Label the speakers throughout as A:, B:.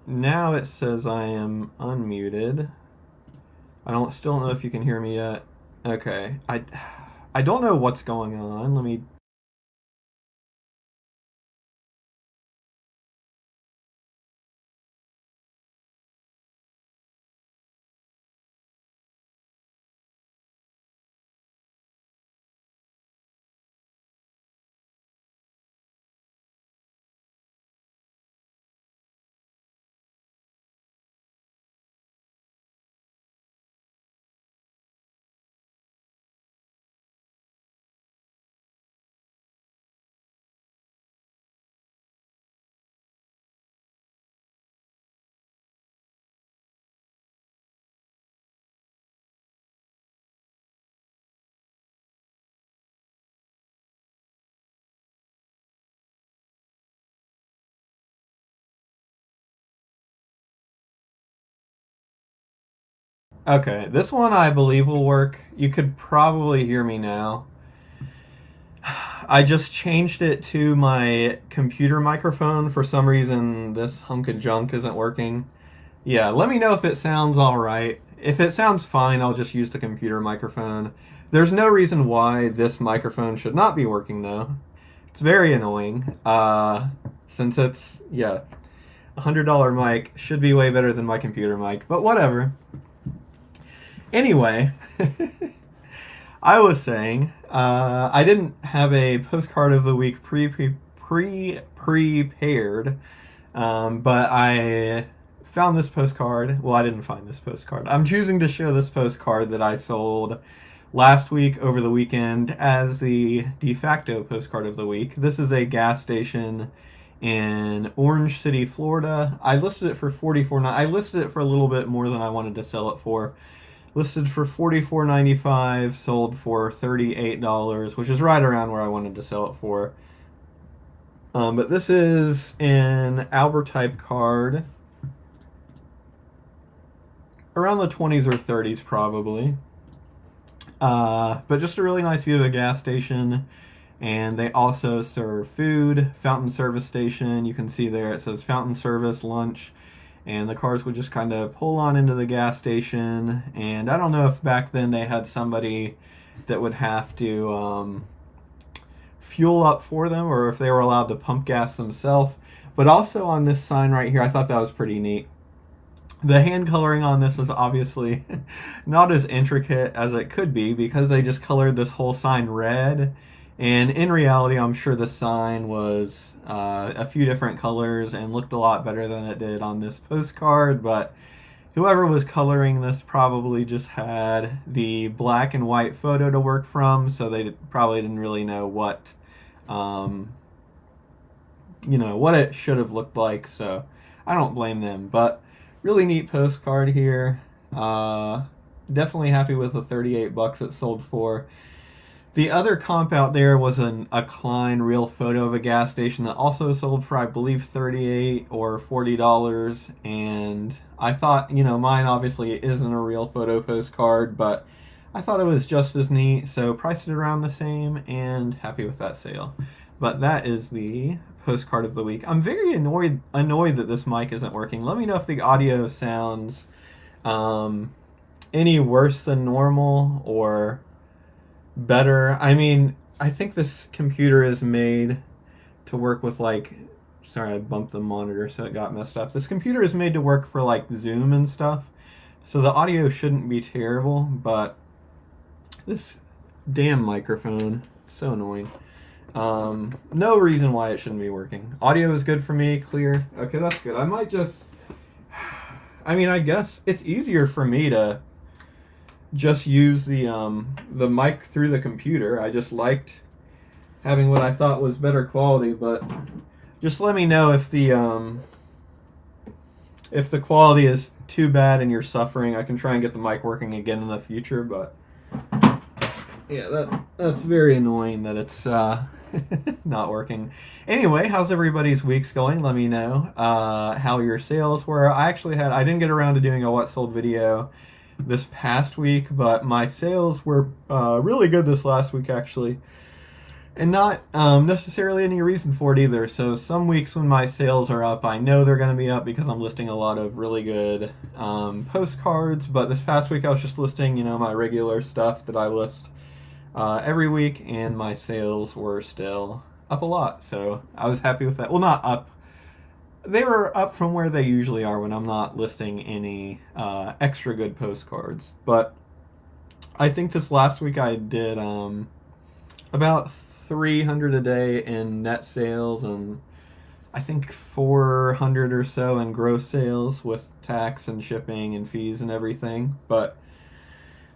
A: now it says I am unmuted. I still don't know if you can hear me yet. Okay, I don't know what's going on. Let me. Okay, this one I believe will work. You could probably hear me now. I just changed it to my computer microphone. For some reason, this hunk of junk isn't working. Yeah, let me know if it sounds alright. If it sounds fine, I'll just use the computer microphone. There's no reason why this microphone should not be working, though. It's very annoying. Since it's, yeah, $100 mic should be way better than my computer mic, but whatever. Anyway, I was saying, I didn't have a postcard of the week prepared, but I found this postcard. Well, I didn't find this postcard. I'm choosing to show this postcard that I sold last week over the weekend as the de facto postcard of the week. This is a gas station in Orange City, Florida. I listed it for $44. I listed it for a little bit more than I wanted to sell it for. Listed for $44.95, sold for $38, which is right around where I wanted to sell it for. But this is an Albert type card, around the 20s or 30s probably. But just a really nice view of a gas station. And they also serve food, fountain service station. You can see there it says fountain service, lunch. And the cars would just kind of pull on into the gas station. And I don't know if back then they had somebody that would have to fuel up for them, or if they were allowed to pump gas themselves. But also on this sign right here, I thought that was pretty neat. The hand coloring on this is obviously not as intricate as it could be, because they just colored this whole sign red. And in reality, I'm sure the sign was a few different colors and looked a lot better than it did on this postcard. But whoever was coloring this probably just had the black and white photo to work from, so they probably didn't really know what, what it should have looked like. So I don't blame them. But really neat postcard here. Definitely happy with the $38 it sold for. The other comp out there was a Klein real photo of a gas station that also sold for, I believe, $38 or $40. And I thought, mine obviously isn't a real photo postcard, but I thought it was just as neat, so priced it around the same and happy with that sale. But that is the postcard of the week. I'm very annoyed that this mic isn't working. Let me know if the audio sounds any worse than normal or better. I mean, I think this computer is made to work with sorry, I bumped the monitor so it got messed up. This computer is made to work for Zoom and stuff, so the audio shouldn't be terrible, but this damn microphone, it's so annoying. No reason why it shouldn't be working. Audio is good for me, clear. Okay, that's good. I might just, I guess it's easier for me to just use the mic through the computer. I just liked having what I thought was better quality, but just let me know if the quality is too bad and you're suffering. I can try and get the mic working again in the future, but yeah, that's very annoying that it's not working. Anyway, how's everybody's weeks going? Let me know how your sales were. I didn't get around to doing a what sold video this past week, but my sales were really good this last week actually. and not necessarily any reason for it either. So some weeks when my sales are up, I know they're going to be up because I'm listing a lot of really good postcards. But this past week I was just listing, my regular stuff that I list every week, and my sales were still up a lot. So I was happy with that. Well, not up. They were up from where they usually are when I'm not listing any extra good postcards. But I think this last week I did about 300 a day in net sales, and I think 400 or so in gross sales with tax and shipping and fees and everything. But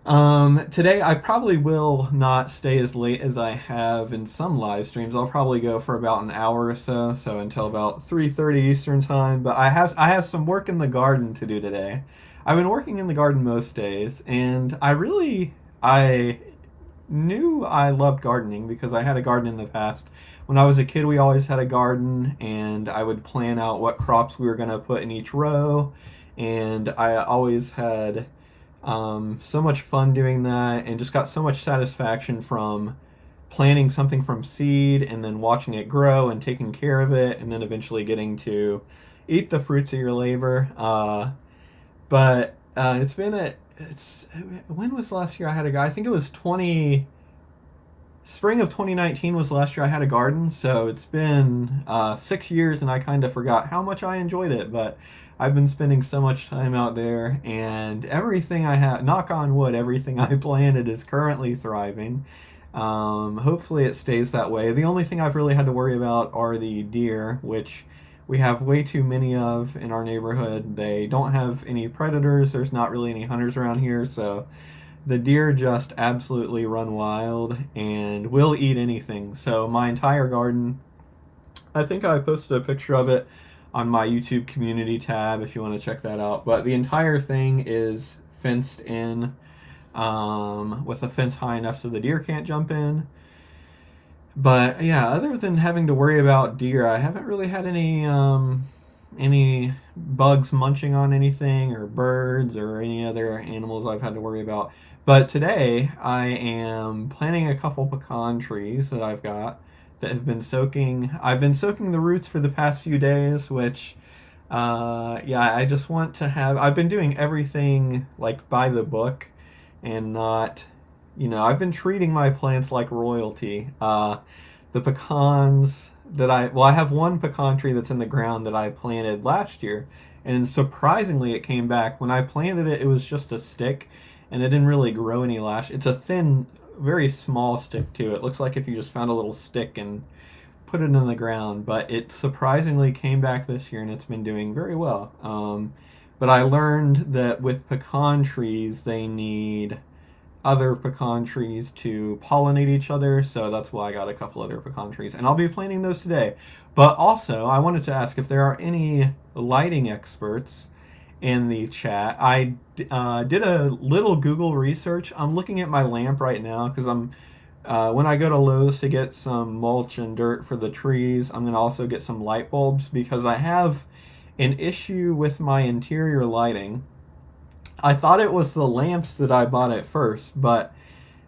A: today I probably will not stay as late as I have in some live streams. I'll probably go for about an hour or so, so until about 3:30 Eastern time. But I have some work in the garden to do today. I've been working in the garden most days, and I knew I loved gardening because I had a garden in the past. When I was a kid, we always had a garden, and I would plan out what crops we were going to put in each row, and I always had so much fun doing that, and just got so much satisfaction from planting something from seed and then watching it grow and taking care of it, and then eventually getting to eat the fruits of your labor. But it's been when was the last year I had a garden? I think it was spring of 2019 was the last year I had a garden. So it's been 6 years, and I kind of forgot how much I enjoyed it. But I've been spending so much time out there, and everything I have, knock on wood, everything I planted is currently thriving. Hopefully it stays that way. The only thing I've really had to worry about are the deer, which we have way too many of in our neighborhood. They don't have any predators. There's not really any hunters around here, so the deer just absolutely run wild and will eat anything. So my entire garden, I think I posted a picture of it on my YouTube community tab if you want to check that out. But the entire thing is fenced in with a fence high enough so the deer can't jump in. But yeah, other than having to worry about deer, I haven't really had any bugs munching on anything, or birds, or any other animals I've had to worry about. But today I am planting a couple pecan trees that I've got that have been soaking. I've been soaking the roots for the past few days, which yeah, I just want to have. I've been doing everything like by the book, and not. I've been treating my plants like royalty. The pecans I have one pecan tree that's in the ground that I planted last year, and surprisingly it came back. When I planted it, it was just a stick, and it didn't really grow any lash. It's a thin, very small stick too. It looks like if you just found a little stick and put it in the ground, but it surprisingly came back this year, and it's been doing very well. But I learned that with pecan trees, they need other pecan trees to pollinate each other, so that's why I got a couple other pecan trees, and I'll be planting those today. But also, I wanted to ask if there are any lighting experts in the chat. I did a little Google research. I'm looking at my lamp right now because when I go to Lowe's to get some mulch and dirt for the trees, I'm going to also get some light bulbs because I have an issue with my interior lighting. I thought it was the lamps that I bought at first, but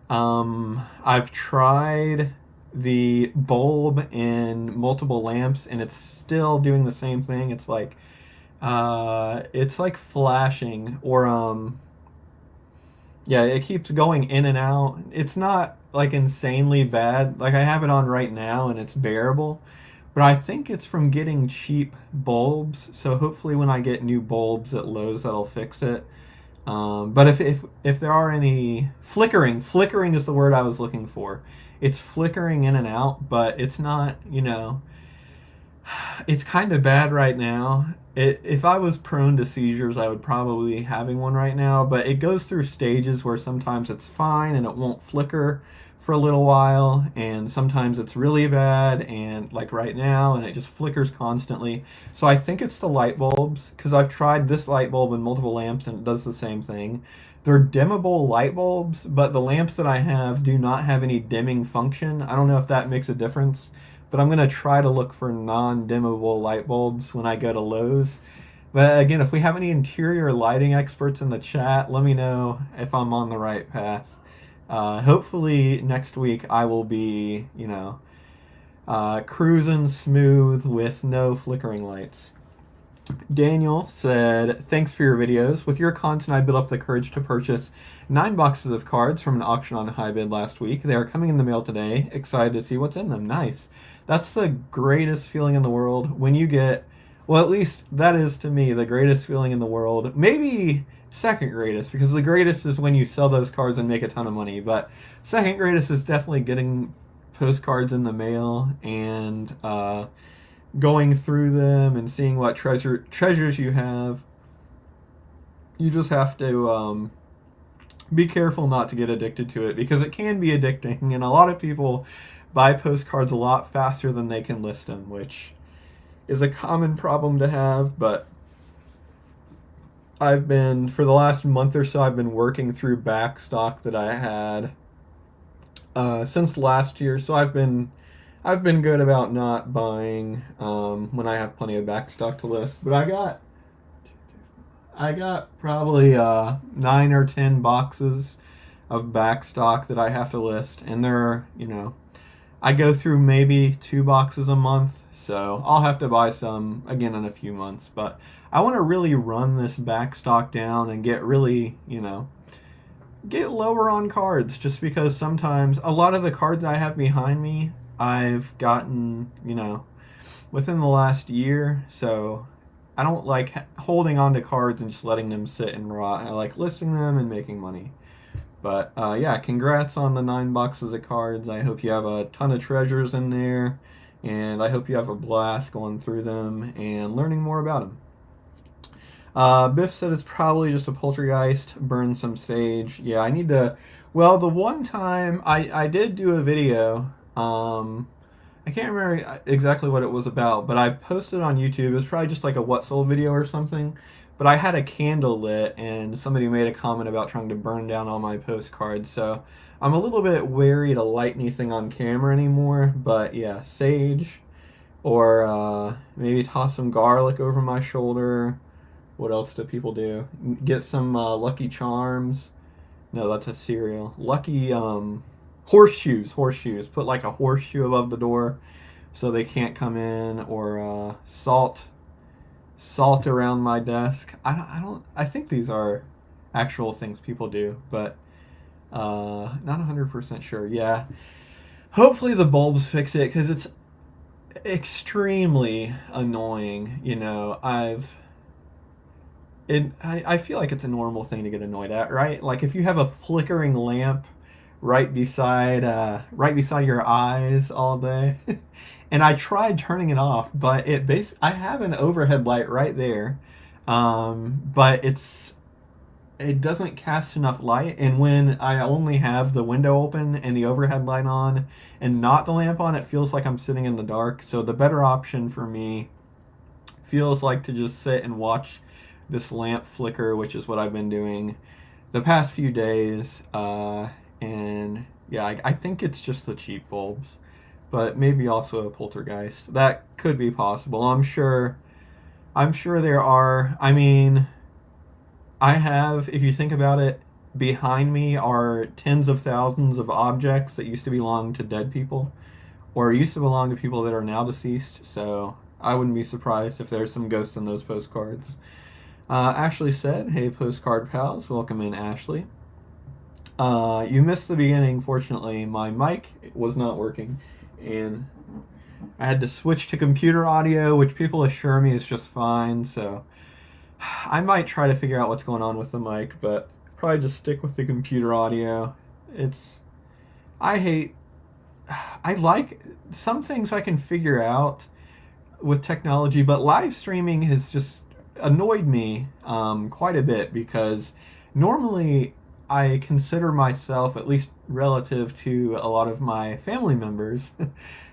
A: I've tried the bulb in multiple lamps, and it's still doing the same thing. It's like flashing, or yeah, it keeps going in and out. It's not like insanely bad. Like, I have it on right now and it's bearable, but I think it's from getting cheap bulbs. So hopefully when I get new bulbs at Lowe's, that'll fix it. But if there are any flickering is the word I was looking for. It's flickering in and out, but it's not, it's kind of bad right now. If I was prone to seizures, I would probably be having one right now, but it goes through stages where sometimes it's fine and it won't flicker for a little while, and sometimes it's really bad, and like right now, and it just flickers constantly. So I think it's the light bulbs, because I've tried this light bulb in multiple lamps and it does the same thing. They're dimmable light bulbs, but the lamps that I have do not have any dimming function. I don't know if that makes a difference, but I'm going to try to look for non-dimmable light bulbs when I go to Lowe's. But again, if we have any interior lighting experts in the chat, let me know if I'm on the right path. Hopefully next week I will be, cruising smooth with no flickering lights. Daniel said, "Thanks for your videos. With your content, I built up the courage to purchase 9 boxes of cards from an auction on HiBid last week. They are coming in the mail today. Excited to see what's in them." Nice. That's the greatest feeling in the world when you get, well, at least that is to me the greatest feeling in the world. Maybe second greatest, because the greatest is when you sell those cards and make a ton of money. But second greatest is definitely getting postcards in the mail and going through them and seeing what treasures you have. You just have to be careful not to get addicted to it, because it can be addicting, and a lot of people buy postcards a lot faster than they can list them, which is a common problem to have. But for the last month or so, I've been working through back stock that I had since last year, so I've been good about not buying when I have plenty of back stock to list. But I got probably 9 or 10 boxes of back stock that I have to list, and I go through maybe 2 boxes a month, so I'll have to buy some again in a few months. But I want to really run this back stock down and get really, get lower on cards, just because sometimes a lot of the cards I have behind me I've gotten, within the last year, so I don't like holding on to cards and just letting them sit and rot. I like listing them and making money. But yeah, congrats on the 9 boxes of cards. I hope you have a ton of treasures in there, and I hope you have a blast going through them and learning more about them. Biff said it's probably just a poltergeist. Burn some sage. Yeah, I need to. Well, the one time I did do a video. I can't remember exactly what it was about, but I posted on YouTube. It was probably just like a what sold video or something. But I had a candle lit, and somebody made a comment about trying to burn down all my postcards. So I'm a little bit wary to light anything on camera anymore. But yeah, sage, or maybe toss some garlic over my shoulder. What else do people do? Get some Lucky Charms. No, that's a cereal. Lucky horseshoes. Put like a horseshoe above the door so they can't come in, or salt around my desk. I think these are actual things people do, but not 100% sure. Yeah, hopefully the bulbs fix it, because it's extremely annoying. I feel like it's a normal thing to get annoyed at, right? Like if you have a flickering lamp right beside your eyes all day. And I tried turning it off, but I have an overhead light right there, but it doesn't cast enough light. And when I only have the window open and the overhead light on and not the lamp on, it feels like I'm sitting in the dark. So the better option for me feels like to just sit and watch this lamp flicker, which is what I've been doing the past few days. And yeah, I think it's just the cheap bulbs, but maybe also a poltergeist. That could be possible. I'm sure there are. I mean, if you think about it, behind me are tens of thousands of objects that used to belong to dead people, or used to belong to people that are now deceased. So I wouldn't be surprised if there's some ghosts in those postcards. Ashley said, "Hey, postcard pals." Welcome in, Ashley. You missed the beginning. Fortunately, my mic was not working, and I had to switch to computer audio, which people assure me is just fine. So I might try to figure out what's going on with the mic, but probably just stick with the computer audio. I like some things I can figure out with technology, but live streaming has just annoyed me quite a bit, because normally I consider myself, at least relative to a lot of my family members,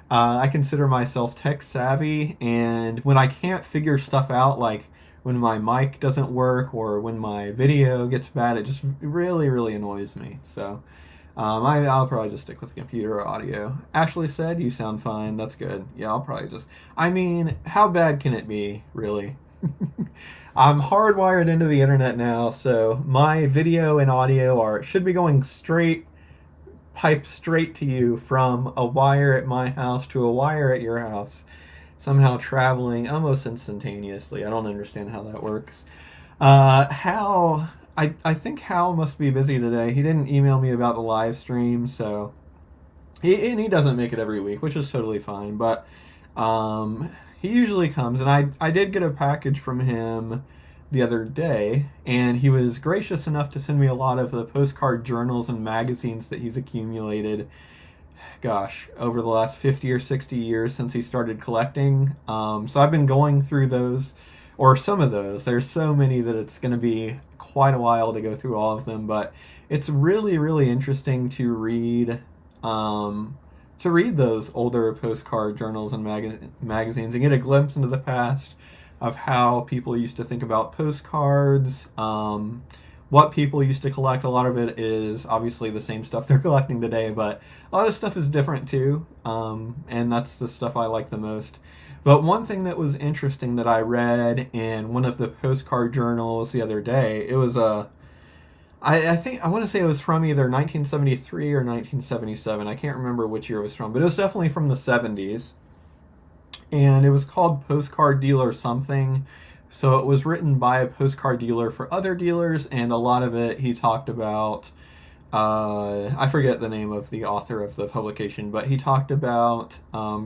A: I consider myself tech savvy, and when I can't figure stuff out, like when my mic doesn't work or when my video gets bad, it just really, really annoys me. So I'll probably just stick with computer audio. Ashley said, "You sound fine." That's good. Yeah, I'll probably I mean, how bad can it be, really? I'm hardwired into the internet now, so my video and audio should be going straight pipe straight to you from a wire at my house to a wire at your house, somehow traveling almost instantaneously. I don't understand how that works. Hal, I think Hal must be busy today. He didn't email me about the live stream, so he doesn't make it every week, which is totally fine. But he usually comes, and I did get a package from him the other day, and he was gracious enough to send me a lot of the postcard journals and magazines that he's accumulated, gosh, over the last 50 or 60 years since he started collecting. So I've been going through those, or some of those. There's so many that it's going to be quite a while to go through all of them, but it's really, really interesting to read those older postcard journals and magazines and get a glimpse into the past of how people used to think about postcards, what people used to collect. A lot of it is obviously the same stuff they're collecting today, but a lot of stuff is different too, and that's the stuff I like the most. But one thing that was interesting that I read in one of the postcard journals the other day, it was I think I want to say it was from either 1973 or 1977. I can't remember which year it was from, but it was definitely from the 70s. And it was called Postcard Dealer Something. So it was written by a postcard dealer for other dealers, and a lot of it he talked about, I forget the name of the author of the publication, but he talked about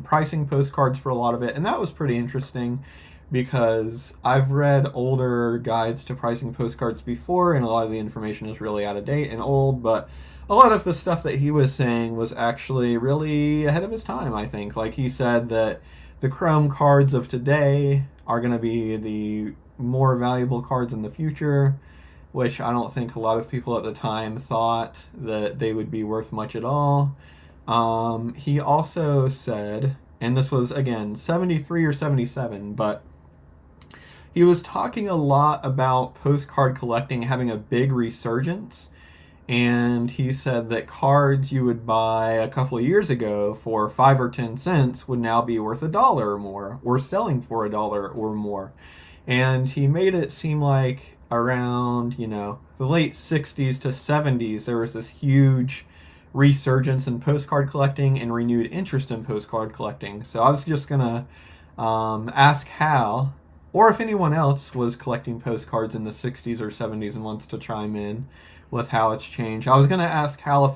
A: pricing postcards for a lot of it, and that was pretty interesting because I've read older guides to pricing postcards before, and a lot of the information is really out of date and old, but a lot of the stuff that he was saying was actually really ahead of his time, I think. Like he said that the Chrome cards of today are going to be the more valuable cards in the future, which I don't think a lot of people at the time thought that they would be worth much at all. He also said, and this was again 73 or 77, but he was talking a lot about postcard collecting having a big resurgence. And he said that cards you would buy a couple of years ago for 5 or 10 cents would now be worth $1 or more, or selling for $1 or more. And he made it seem like around, the late 60s to 70s, there was this huge resurgence in postcard collecting and renewed interest in postcard collecting. So I was just going to ask Hal, or if anyone else was collecting postcards in the 60s or 70s and wants to chime in with how it's changed. I was going to ask Hal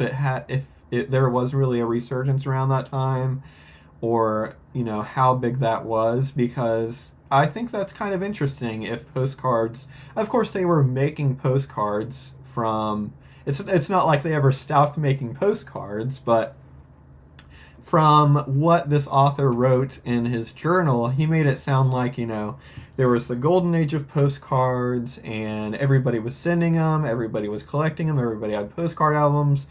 A: if there was really a resurgence around that time, or how big that was, because I think that's kind of interesting. If postcards, of course, they were making postcards from. It's not like they ever stopped making postcards, but from what this author wrote in his journal, he made it sound like, there was the golden age of postcards and everybody was sending them, everybody was collecting them, everybody had postcard albums,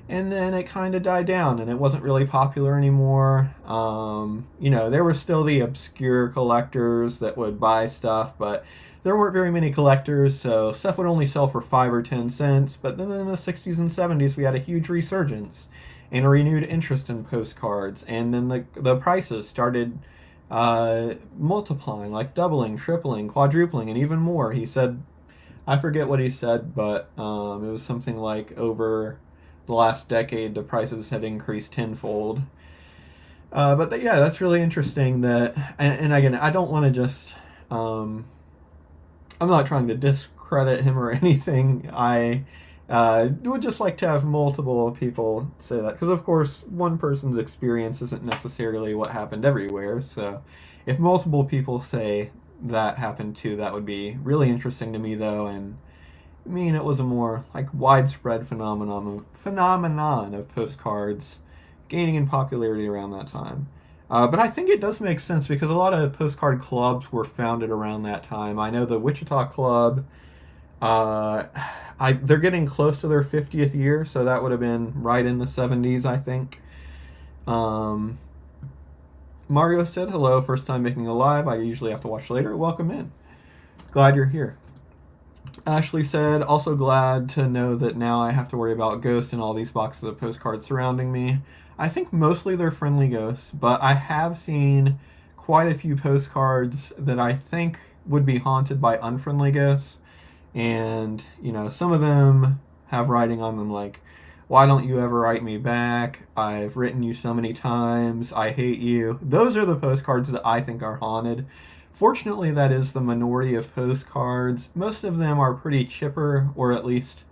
A: and then it kind of died down and it wasn't really popular anymore. There were still the obscure collectors that would buy stuff, but there weren't very many collectors, so stuff would only sell for 5 or 10 cents. But then in the 60s and 70s, we had a huge resurgence and a renewed interest in postcards, and then the prices started multiplying, like doubling, tripling, quadrupling, and even more. He said, I forget what he said, but it was something like over the last decade, the prices had increased tenfold. Yeah, that's really interesting that, and again, I don't want to just, I'm not trying to discredit him or anything. I would just like to have multiple people say that, because of course one person's experience isn't necessarily what happened everywhere. So if multiple people say that happened too, that would be really interesting to me, though. And I mean, it was a more like widespread phenomenon of postcards gaining in popularity around that time. But I think it does make sense because a lot of postcard clubs were founded around that time. I know the Wichita Club, they're getting close to their 50th year, so that would have been right in the 70s, I think. Mario said, hello, first time making a live. I usually have to watch later. Welcome in. Glad you're here. Ashley said, also glad to know that now I have to worry about ghosts and all these boxes of postcards surrounding me. I think mostly they're friendly ghosts, but I have seen quite a few postcards that I think would be haunted by unfriendly ghosts. And, some of them have writing on them like, Why don't you ever write me back? I've written you so many times. I hate you. Those are the postcards that I think are haunted. Fortunately, that is the minority of postcards. Most of them are pretty chipper, or at least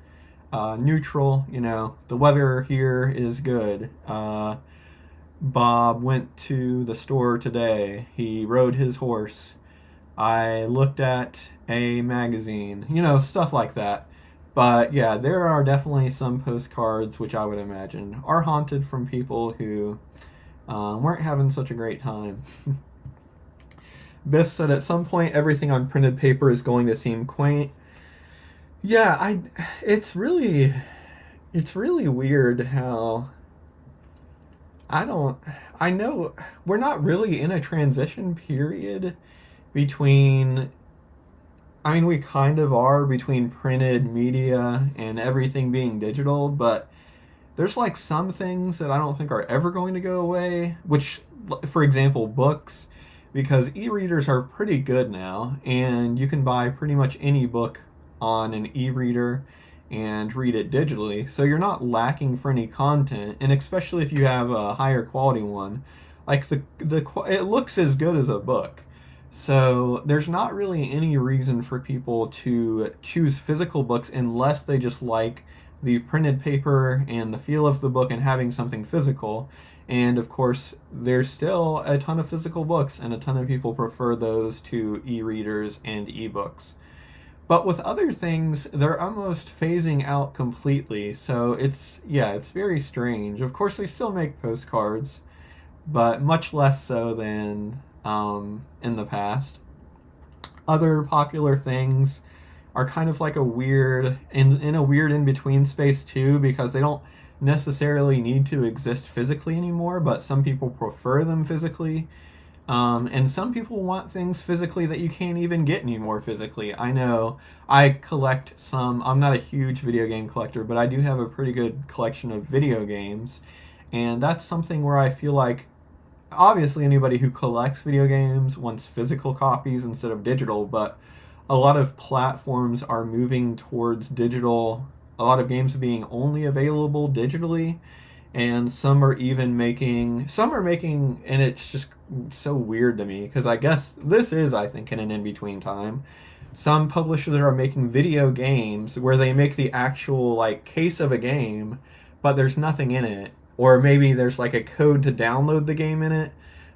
A: neutral. You know, the weather here is good. Bob went to the store today. He rode his horse. I looked at a magazine. You know, stuff like that. But yeah, there are definitely some postcards which I would imagine are haunted from people who weren't having such a great time. Biff said at some point everything on printed paper is going to seem quaint. Yeah, it's really weird how I don't I know we're not really in a transition period between I mean we kind of are between printed media and everything being digital, but there's like some things that I don't think are ever going to go away, which for example, books because e-readers are pretty good now and you can buy pretty much any book on an e-reader and read it digitally. So you're not lacking for any content, and especially if you have a higher quality one, like it looks as good as a book. So there's not really any reason for people to choose physical books unless they just like the printed paper and the feel of the book and having something physical. And of course, there's still a ton of physical books, and a ton of people prefer those to e-readers and e-books. But with other things, they're almost phasing out completely. So it's very strange. Of course, they still make postcards, but much less so than in the past. Other popular things are kind of like a weird, in a weird in-between space too, because they don't necessarily need to exist physically anymore, but some people prefer them physically. And some people want things physically that you can't even get anymore physically. I know I collect some, I'm not a huge video game collector, but I do have a pretty good collection of video games. And that's something where I feel like, obviously anybody who collects video games wants physical copies instead of digital, but a lot of platforms are moving towards digital, a lot of games being only available digitally. And some are making, and it's just so weird to me because I guess this is, I think, in an in-between time. Some publishers are making video games where they make the actual like case of a game, but there's nothing in it, or maybe there's like a code to download the game in it,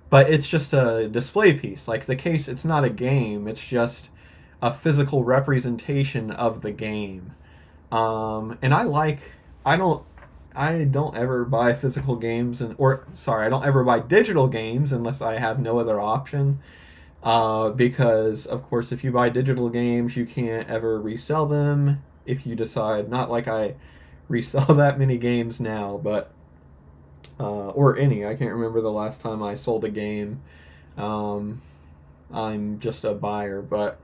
A: but it's just a display piece. Like the case, it's not a game; it's just a physical representation of the game. And I don't ever buy physical games I don't ever buy digital games unless I have no other option. Because of course, if you buy digital games, you can't ever resell them if you decide. Not like I resell that many games now, but or any. I can't remember the last time I sold a game. I'm just a buyer, but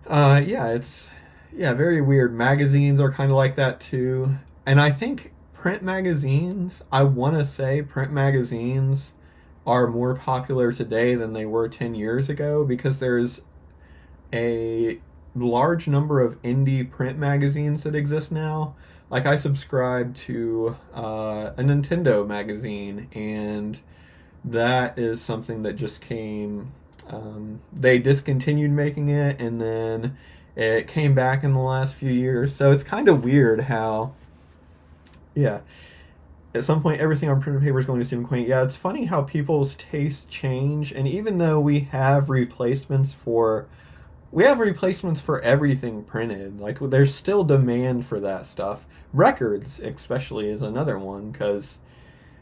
A: it's very weird. Magazines are kind of like that too, and I think I want to say print magazines are more popular today than they were 10 years ago because there's a large number of indie print magazines that exist now. Like I subscribe to a Nintendo magazine, and that is something that just came. They discontinued making it, and then it came back in the last few years. So it's kind of weird how, yeah, at some point everything on printed paper is going to seem quaint. Yeah, it's funny how people's tastes change, and even though we have replacements for everything printed, like there's still demand for that stuff. Records especially is another one because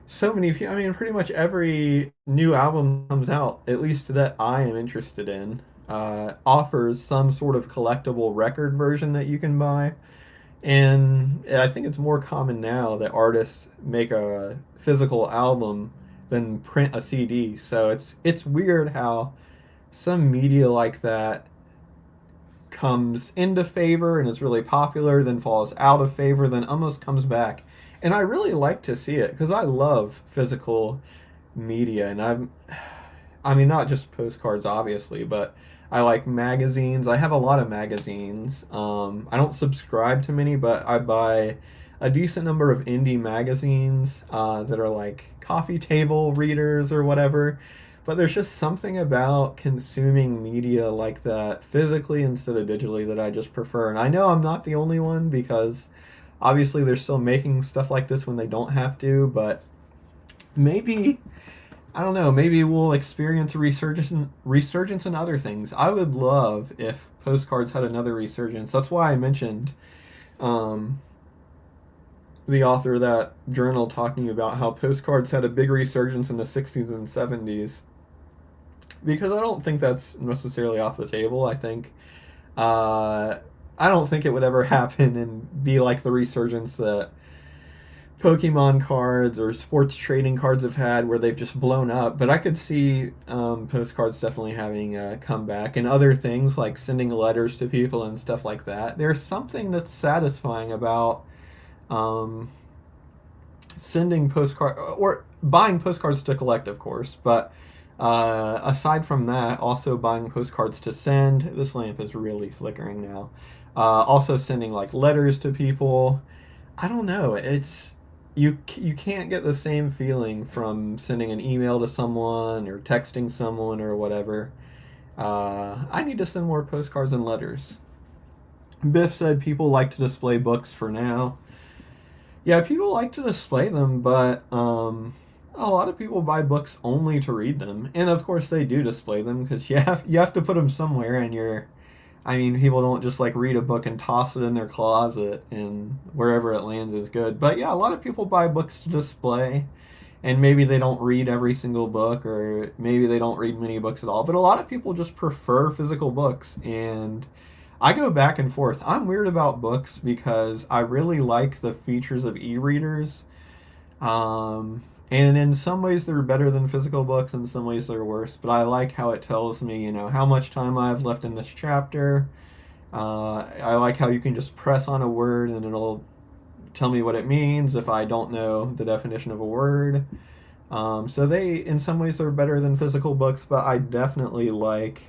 A: so many people, I mean pretty much every new album comes out, at least that I am interested in, offers some sort of collectible record version that you can buy. And I think it's more common now that artists make a physical album than print a CD. So it's weird how some media like that comes into favor and is really popular, then falls out of favor, then almost comes back. And I really like to see it because I love physical media, and I mean not just postcards obviously, but I like magazines. I have a lot of magazines. I don't subscribe to many, but I buy a decent number of indie magazines that are like coffee table readers or whatever. But there's just something about consuming media like that physically instead of digitally that I just prefer. And I know I'm not the only one because obviously they're still making stuff like this when they don't have to, but maybe I don't know, maybe we'll experience a resurgence in other things. I would love if Postcards had another resurgence. That's why I mentioned um, the author of that journal talking about how Postcards had a big resurgence in the 60s and 70s, because I don't think that's necessarily off the table. Uh, I don't think it would ever happen and be like the resurgence that Pokemon cards or sports trading cards have had, where they've just blown up. But I could see Postcards definitely having a comeback, and other things like sending letters to people and stuff like that. There's something that's satisfying about um, sending postcard or buying postcards to collect, of course, but aside from that, also buying postcards to send. This lamp is really flickering now. Also sending like letters to people. I don't know. It's you can't get the same feeling from sending an email to someone or texting someone or whatever. I need to send more postcards and letters. Biff said people like to display books for now. Yeah, people like to display them, but a lot of people buy books only to read them, and of course they do display them because you have to put them somewhere, and I mean, people don't just like read a book and toss it in their closet and wherever it lands is good. But yeah, a lot of people buy books to display, and maybe they don't read every single book, or maybe they don't read many books at all. But a lot of people just prefer physical books, and I go back and forth. I'm weird about books because I really like the features of e-readers. And in some ways they're better than physical books, in some ways they're worse. But I like how it tells me, how much time I have left in this chapter. I like how you can just press on a word and it'll tell me what it means if I don't know the definition of a word. So in some ways, they're better than physical books, but I definitely like,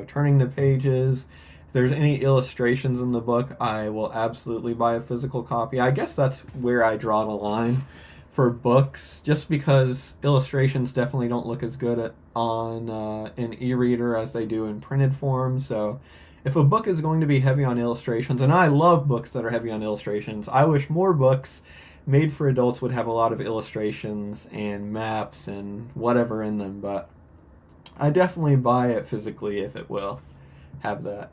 A: turning the pages. If there's any illustrations in the book, I will absolutely buy a physical copy. I guess that's where I draw the line for books, just because illustrations definitely don't look as good on an e-reader as they do in printed form. So if a book is going to be heavy on illustrations, and I love books that are heavy on illustrations, I wish more books made for adults would have a lot of illustrations and maps and whatever in them, but I definitely buy it physically if it will have that.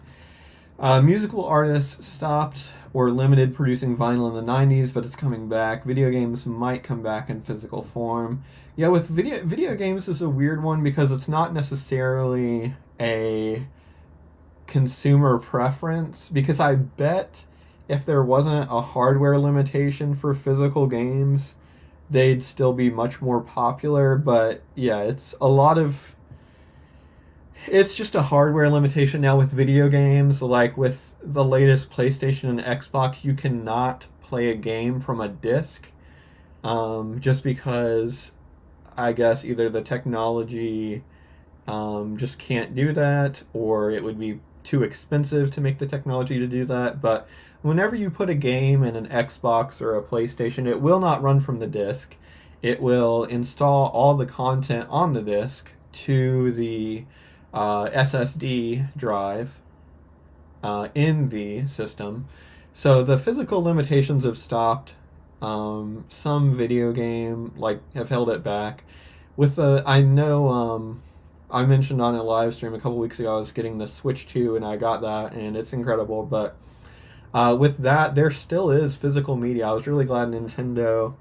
A: Musical artists stopped or limited producing vinyl in the 90s, but it's coming back. Video games might come back in physical form. Yeah, with video games is a weird one because it's not necessarily a consumer preference, because I bet if there wasn't a hardware limitation for physical games, they'd still be much more popular. But yeah, it's just a hardware limitation now with video games. Like with the latest PlayStation and Xbox, you cannot play a game from a disc, just because I guess either the technology just can't do that, or it would be too expensive to make the technology to do that. But whenever you put a game in an Xbox or a PlayStation, it will not run from the disc. It will install all the content on the disc to the SSD drive in the system. So the physical limitations have stopped. Some video game have held it back. I know I mentioned on a live stream a couple weeks ago I was getting the Switch 2, and I got that, and it's incredible. But with that, there still is physical media. I was really glad Nintendo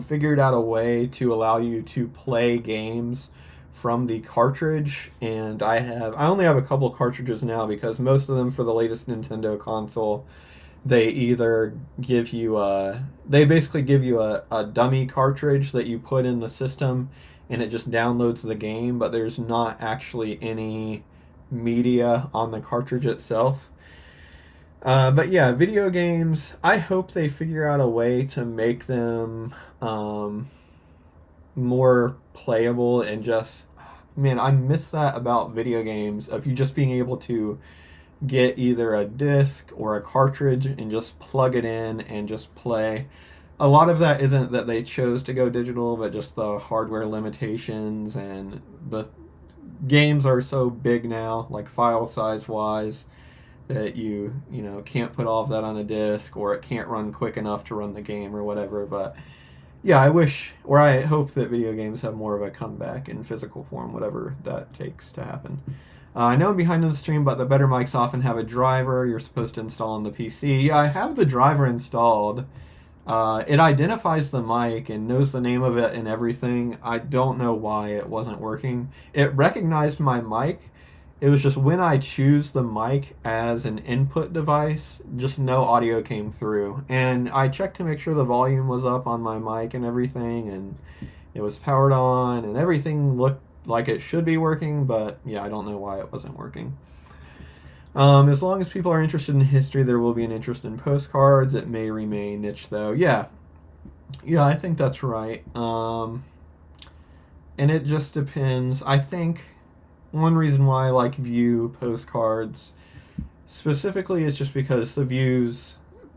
A: figured out a way to allow you to play games from the cartridge, and I only have a couple cartridges now because most of them for the latest Nintendo console, they either they basically give you a dummy cartridge that you put in the system and it just downloads the game, but there's not actually any media on the cartridge itself. But yeah, video games, I hope they figure out a way to make them more playable, and just, man, I miss that about video games, of you just being able to get either a disc or a cartridge and just plug it in and just play. A lot of that isn't that they chose to go digital, but just the hardware limitations, and the games are so big now, like file size wise, that you know can't put all of that on a disc, or it can't run quick enough to run the game or whatever. But yeah, I wish, or I hope that video games have more of a comeback in physical form, whatever that takes to happen. I know I'm behind on the stream, but the better mics often have a driver you're supposed to install on the PC. Yeah, I have the driver installed. It identifies the mic and knows the name of it and everything. I don't know why it wasn't working. It recognized my mic. It was just when I choose the mic as an input device, just no audio came through. And I checked to make sure the volume was up on my mic and everything, and it was powered on, and everything looked like it should be working, but yeah, I don't know why it wasn't working. As long as people are interested in history, there will be an interest in postcards. It may remain niche, though. Yeah, I think that's right. And it just depends. I think one reason why I like view postcards specifically is just because the views,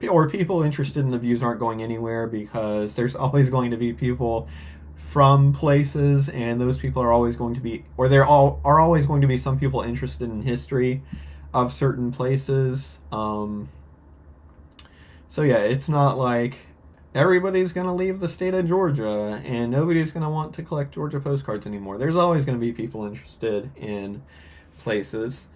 A: or people interested in the views, aren't going anywhere, because there's always going to be people from places, and those people are always going to be, or are always going to be some people interested in history of certain places. So yeah, it's not like everybody's going to leave the state of Georgia and nobody's going to want to collect Georgia postcards anymore. There's always going to be people interested in places.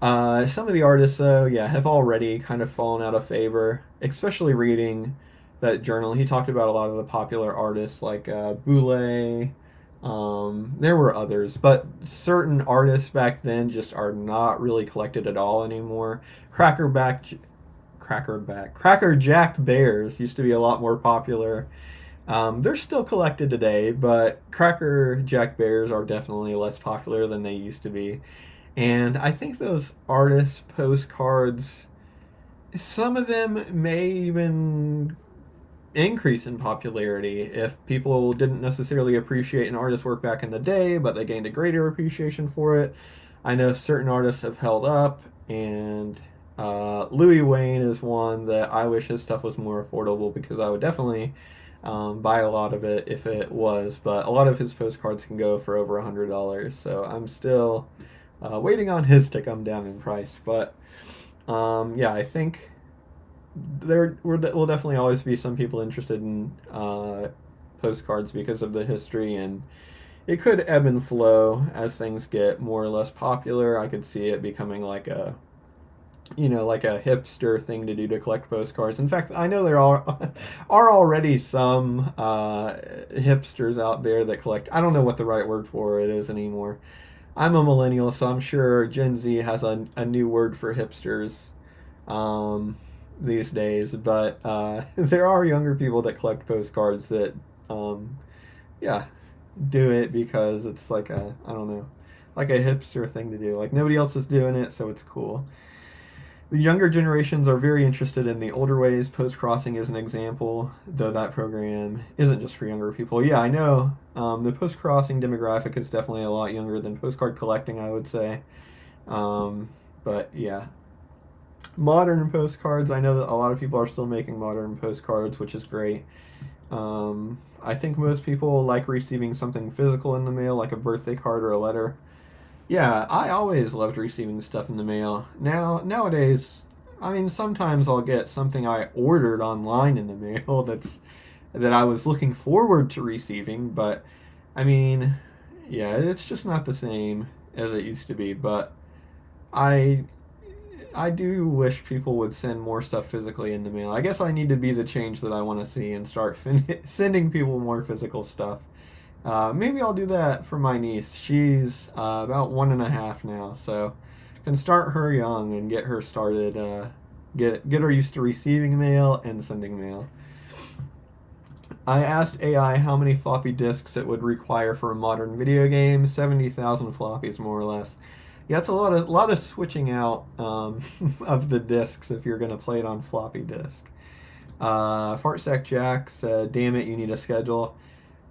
A: Some of the artists, though, yeah, have already kind of fallen out of favor, especially reading that journal. He talked about a lot of the popular artists like Boulez. There were others, but certain artists back then just are not really collected at all anymore. Cracker Jack Bears used to be a lot more popular. They're still collected today, but Cracker Jack Bears are definitely less popular than they used to be. And I think those artists' postcards, some of them may even increase in popularity if people didn't necessarily appreciate an artist's work back in the day, but they gained a greater appreciation for it. I know certain artists have held up, and Louis Wayne is one that I wish his stuff was more affordable, because I would definitely buy a lot of it if it was, but a lot of his postcards can go for over $100, so I'm still waiting on his to come down in price. But yeah, I think there will definitely always be some people interested in postcards because of the history, and it could ebb and flow as things get more or less popular. I could see it becoming like a hipster thing to do to collect postcards. In fact, I know there are already some hipsters out there that collect. I don't know what the right word for it is anymore. I'm a millennial, so I'm sure Gen Z has a new word for hipsters these days. But there are younger people that collect postcards that, yeah, do it because it's like I don't know, like a hipster thing to do. Like nobody else is doing it, so it's cool. The younger generations are very interested in the older ways. Post-crossing is an example, though that program isn't just for younger people. Yeah, I know. The post-crossing demographic is definitely a lot younger than postcard collecting, I would say. But yeah. Modern postcards, I know that a lot of people are still making modern postcards, which is great. I think most people like receiving something physical in the mail, like a birthday card or a letter. Yeah, I always loved receiving stuff in the mail. Nowadays, I mean, sometimes I'll get something I ordered online in the mail that I was looking forward to receiving, but I mean, yeah, it's just not the same as it used to be. But I do wish people would send more stuff physically in the mail. I guess I need to be the change that I want to see and start sending people more physical stuff. Maybe I'll do that for my niece. She's about 1.5 now, so can start her young and get her started. Get her used to receiving mail and sending mail. I asked AI how many floppy disks it would require for a modern video game. 70,000 floppies, more or less. Yeah, it's a lot of switching out of the disks if you're gonna play it on floppy disk. Fartsack Jack said, "Damn it, you need a schedule."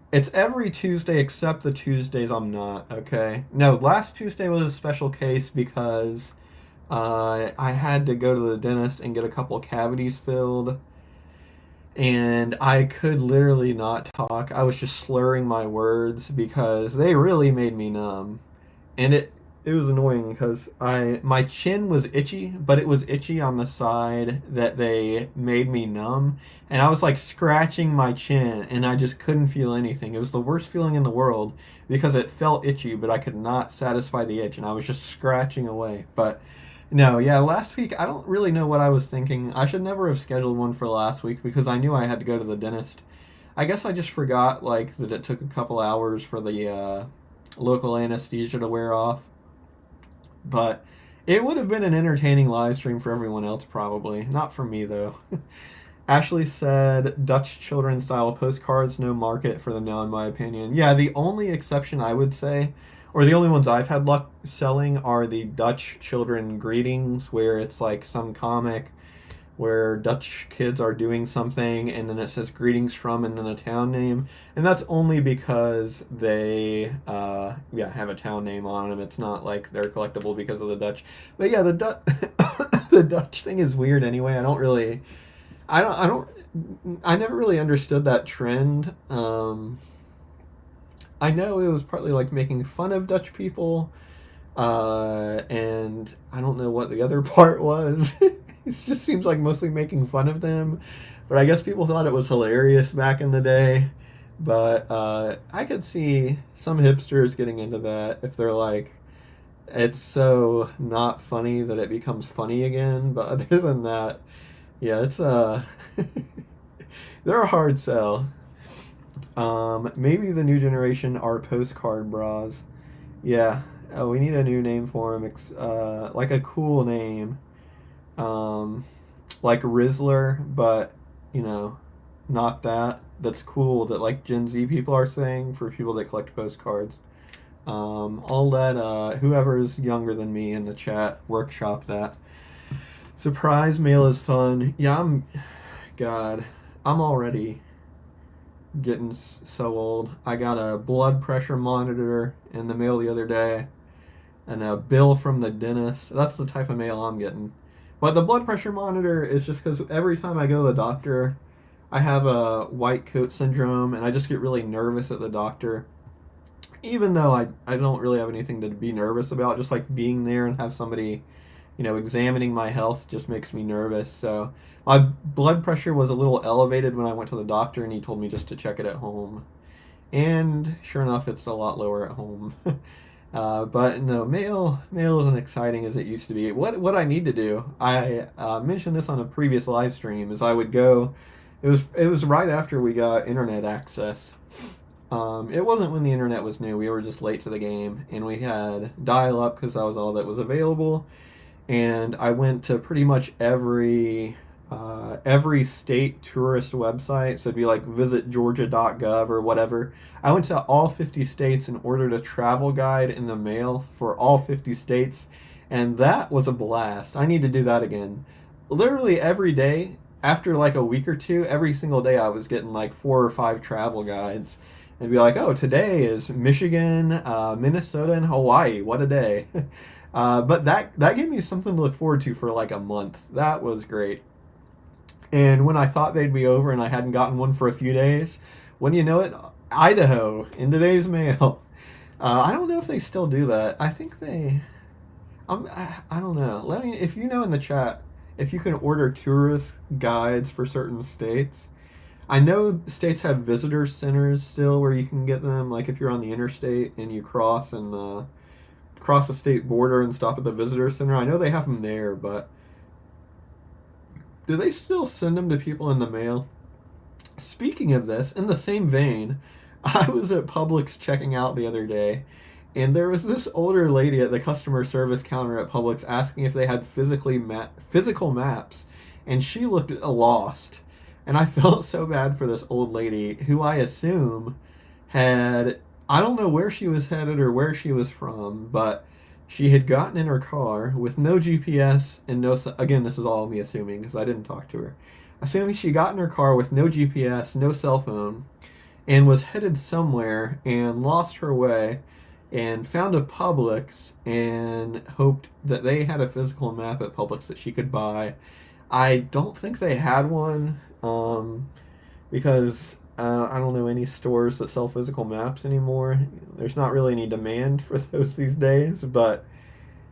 A: It's every Tuesday except the Tuesdays I'm not, okay? No, last Tuesday was a special case because I had to go to the dentist and get a couple cavities filled, and I could literally not talk. I was just slurring my words because they really made me numb. And it was annoying because I my chin was itchy, but it was itchy on the side that they made me numb, and I was like scratching my chin, and I just couldn't feel anything. It was the worst feeling in the world because it felt itchy, but I could not satisfy the itch, and I was just scratching away. But no, yeah, last week I don't really know what I was thinking. I should never have scheduled one for last week because I knew I had to go to the dentist. I guess I just forgot like that it took a couple hours for the local anesthesia to wear off. But it would have been an entertaining live stream for everyone else, probably. Not for me, though. Ashley said Dutch children style postcards, no market for them now, in my opinion. Yeah, the only exception I would say, or the only ones I've had luck selling, are the Dutch children greetings, where it's like some comic where Dutch kids are doing something and then it says greetings from and then a town name. And that's only because they have a town name on them. It's not like they're collectible because of the Dutch. But yeah, the Dutch thing is weird anyway. I never really understood that trend. I know it was partly like making fun of Dutch people. And I don't know what the other part was. It just seems like mostly making fun of them. But I guess people thought it was hilarious back in the day. But I could see some hipsters getting into that if they're like, it's so not funny that it becomes funny again. But other than that, yeah, it's they're a hard sell. Maybe the new generation are postcard bras. Yeah. Oh, we need a new name for him. Like a cool name. Like Rizzler, but, not that. That's cool that, like, Gen Z people are saying for people that collect postcards. I'll let whoever's younger than me in the chat workshop that. Surprise mail is fun. Yeah, I'm already getting so old. I got a blood pressure monitor in the mail the other day and a bill from the dentist. That's the type of mail I'm getting. But the blood pressure monitor is just because every time I go to the doctor, I have a white coat syndrome and I just get really nervous at the doctor. Even though I don't really have anything to be nervous about, just like being there and have somebody, examining my health just makes me nervous. So my blood pressure was a little elevated when I went to the doctor and he told me just to check it at home. And sure enough, it's a lot lower at home. But no, mail isn't exciting as it used to be. What I need to do, I mentioned this on a previous live stream, is I would go. It was right after we got internet access. It wasn't when the internet was new. We were just late to the game, and we had dial-up because that was all that was available. And I went to pretty much every state tourist website, so it'd be like visitgeorgia.gov or whatever. I went to all 50 states and ordered a travel guide in the mail for all 50 states, and that was a blast. I need to do that again. Literally every day, after like a week or two, every single day I was getting like 4 or 5 travel guides. And be like, oh, today is Michigan, Minnesota, and Hawaii. What a day. But that gave me something to look forward to for like a month. That was great. And when I thought they'd be over and I hadn't gotten one for a few days, when you know it, Idaho in today's mail. I don't know if they still do that. I think they. I don't know. Let me, if you know in the chat, if you can order tourist guides for certain states. I know states have visitor centers still where you can get them. Like if you're on the interstate and you cross the state border and stop at the visitor center. I know they have them there, but do they still send them to people in the mail? Speaking of this, in the same vein, I was at Publix checking out the other day, and there was this older lady at the customer service counter at Publix asking if they had physical maps, and she looked lost. And I felt so bad for this old lady who I assume had, I don't know where she was headed or where she was from, but she had gotten in her car with no GPS and no, again, this is all me assuming because I didn't talk to her. Assuming she got in her car with no GPS, no cell phone, and was headed somewhere and lost her way and found a Publix and hoped that they had a physical map at Publix that she could buy. I don't think they had one, because I don't know any stores that sell physical maps anymore. There's not really any demand for those these days, but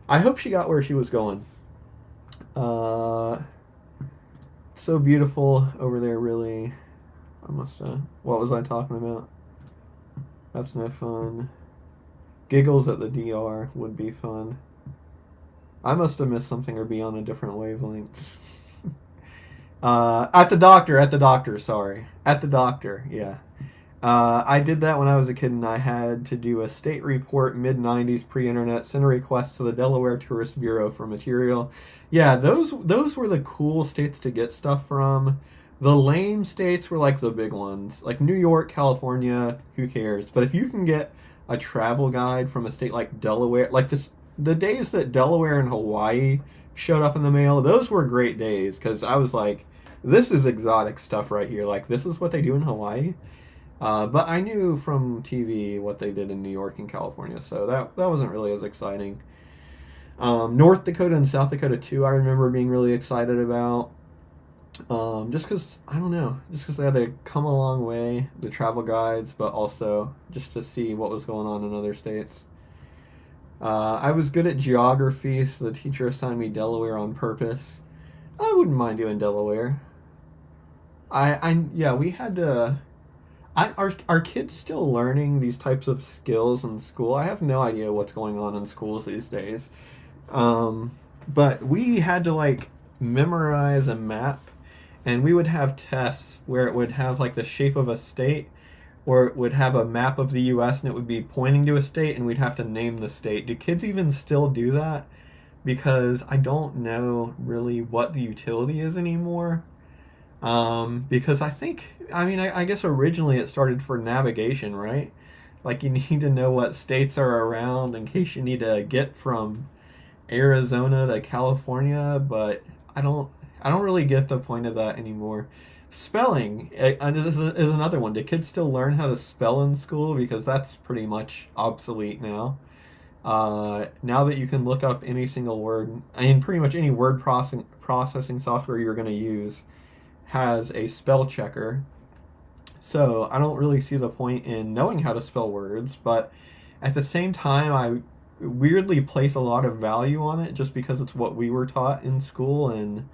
A: I hope she got where she was going. So beautiful over there, really. I must have. What was I talking about? That's no fun. Giggles at the DR would be fun. I must have missed something or be on a different wavelength. At the doctor, sorry. At the doctor, yeah. I did that when I was a kid, and I had to do a state report, mid-90s, pre-internet, send a request to the Delaware Tourist Bureau for material. Yeah, those were the cool states to get stuff from. The lame states were like the big ones. Like New York, California, who cares? But if you can get a travel guide from a state like Delaware, like this, the days that Delaware and Hawaii showed up in the mail, those were great days, because I was like, this is exotic stuff right here. Like, this is what they do in Hawaii. But I knew from TV what they did in New York and California, so that wasn't really as exciting. North Dakota and South Dakota too, I remember being really excited about. Just because, I don't know, just because they had to come a long way, the travel guides, but also just to see what was going on in other states. I was good at geography, so the teacher assigned me Delaware on purpose. I wouldn't mind doing Delaware. Yeah, we had to. Are kids still learning these types of skills in school? I have no idea what's going on in schools these days. But we had to like memorize a map, and we would have tests where it would have like the shape of a state, or it would have a map of the U.S. and it would be pointing to a state, and we'd have to name the state. Do kids even still do that? Because I don't know really what the utility is anymore. Because I guess originally it started for navigation, right? Like you need to know what states are around in case you need to get from Arizona to California, but I don't really get the point of that anymore. Spelling, and this is another one. Do kids still learn how to spell in school? Because that's pretty much obsolete now. Now that you can look up any single word, pretty much any word processing software you're going to use has a spell checker. So I don't really see the point in knowing how to spell words, but at the same time, I weirdly place a lot of value on it just because it's what we were taught in school, and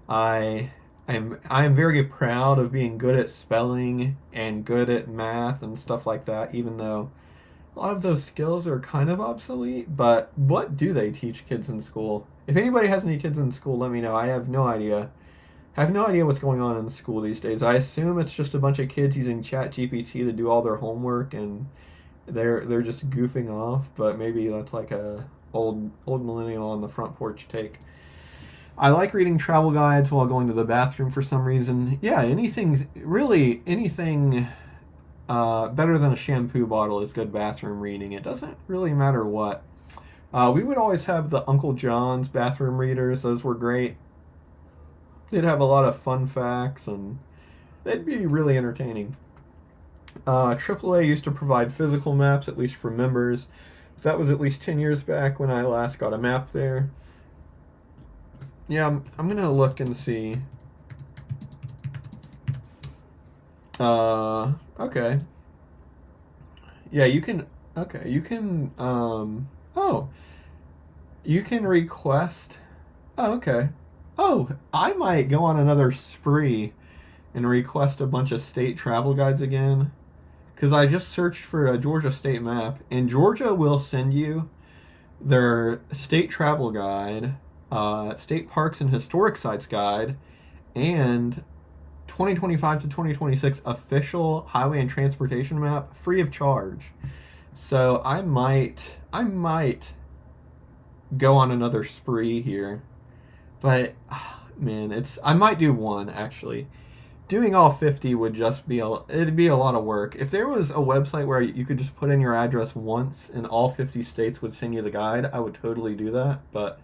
A: I am very proud of being good at spelling and good at math and stuff like that, even though a lot of those skills are kind of obsolete. But what do they teach kids in school? If anybody has any kids in school, let me know. I have no idea. I have no idea what's going on in school these days. I assume it's just a bunch of kids using ChatGPT to do all their homework, and they're just goofing off. But maybe that's like a old millennial on the front porch take. I like reading travel guides while going to the bathroom for some reason. Yeah, anything better than a shampoo bottle is good bathroom reading. It doesn't really matter what. We would always have the Uncle John's bathroom readers. Those were great. They'd have a lot of fun facts, and they'd be really entertaining. AAA used to provide physical maps, at least for members. That was at least 10 years back when I last got a map there. Yeah, I'm going to look and see. Okay. Yeah, you can you can request. Oh, okay. Oh, I might go on another spree and request a bunch of state travel guides again. Because I just searched for a Georgia state map, and Georgia will send you their state travel guide, state parks and historic sites guide, and 2025 to 2026 official highway and transportation map free of charge. So I might go on another spree here. But man, I might do one actually. Doing all 50 would just it'd be a lot of work. If there was a website where you could just put in your address once and all 50 states would send you the guide, I would totally do that. But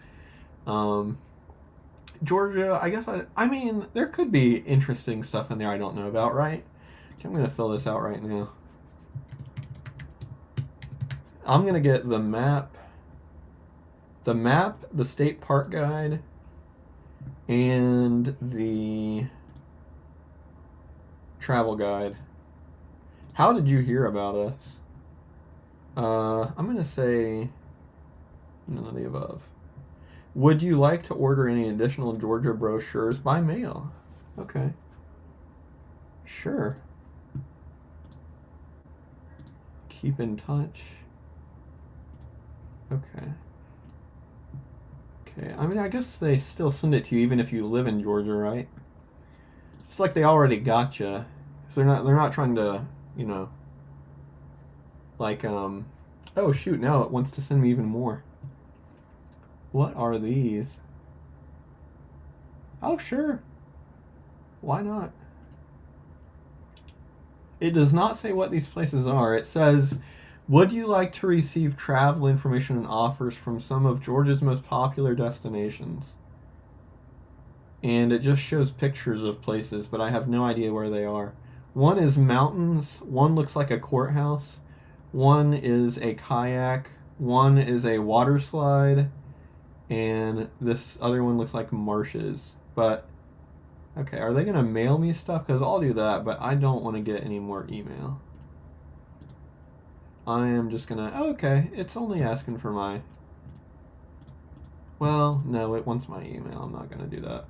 A: Georgia, I guess there could be interesting stuff in there I don't know about, right? Okay, I'm going to fill this out right now. I'm going to get the map, the state park guide, and the travel guide. How did you hear about us? I'm going to say none of the above. Would you like to order any additional Georgia brochures by mail? Okay. Sure. Keep in touch. Okay. Okay. I mean, I guess they still send it to you even if you live in Georgia, right? It's like they already got you. So they're not trying to, you know, like oh shoot, now it wants to send me even more. What are these? Oh, sure. Why not? It does not say what these places are. It says, would you like to receive travel information and offers from some of Georgia's most popular destinations? And it just shows pictures of places, but I have no idea where they are. One is mountains, one looks like a courthouse, one is a kayak, one is a water slide, and this other one looks like marshes. But, okay, are they going to mail me stuff? Because I'll do that, but I don't want to get any more email. I am just going to, okay, it's only asking for my, well, no, it wants my email. I'm not going to do that.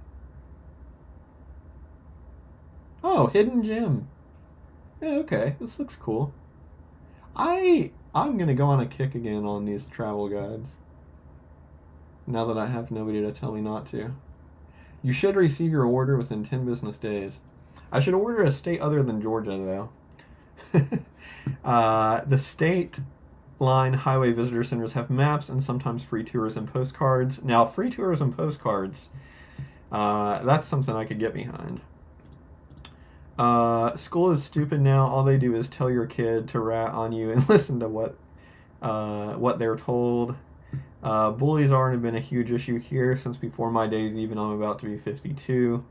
A: Oh, hidden gem. Yeah, okay, this looks cool. I'm going to go on a kick again on these travel guides. Now that I have nobody to tell me not to. You should receive your order within 10 business days. I should order a state other than Georgia, though. The state line highway visitor centers have maps and sometimes free tours and postcards. Now, free tours and postcards, that's something I could get behind. School is stupid now. All they do is tell your kid to rat on you and listen to what they're told. Bullies aren't been a huge issue here since before my days, even I'm about to be 52.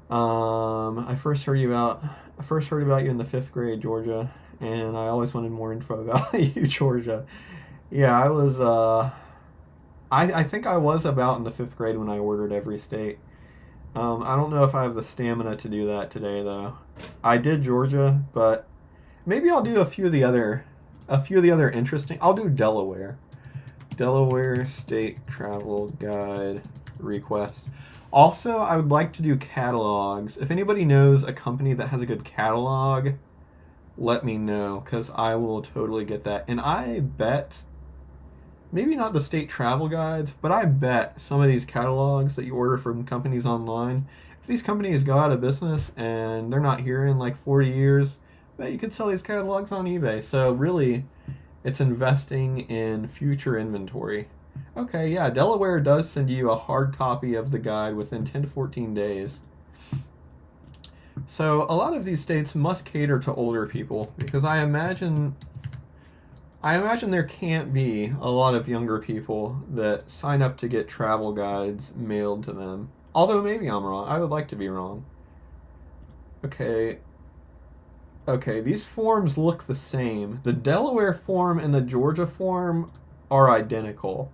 A: I first heard about you in the 5th grade, Georgia, and I always wanted more info about you, Georgia. Yeah, I was, I think I was about in the 5th grade when I ordered every state. I don't know if I have the stamina to do that today, though. I did Georgia, but maybe I'll do a few of the other interesting. I'll do Delaware. Delaware State Travel Guide request. Also, I would like to do catalogs. If anybody knows a company that has a good catalog, let me know, because I will totally get that. And I bet, maybe not the state travel guides, but I bet some of these catalogs that you order from companies online, if these companies go out of business and they're not here in like 40 years, bet you could sell these catalogs on eBay. So really, it's investing in future inventory. Okay, yeah, Delaware does send you a hard copy of the guide within 10 to 14 days. So a lot of these states must cater to older people, because I imagine there can't be a lot of younger people that sign up to get travel guides mailed to them. Although maybe I'm wrong. I would like to be wrong. Okay, these forms look the same. The Delaware form and the Georgia form are identical.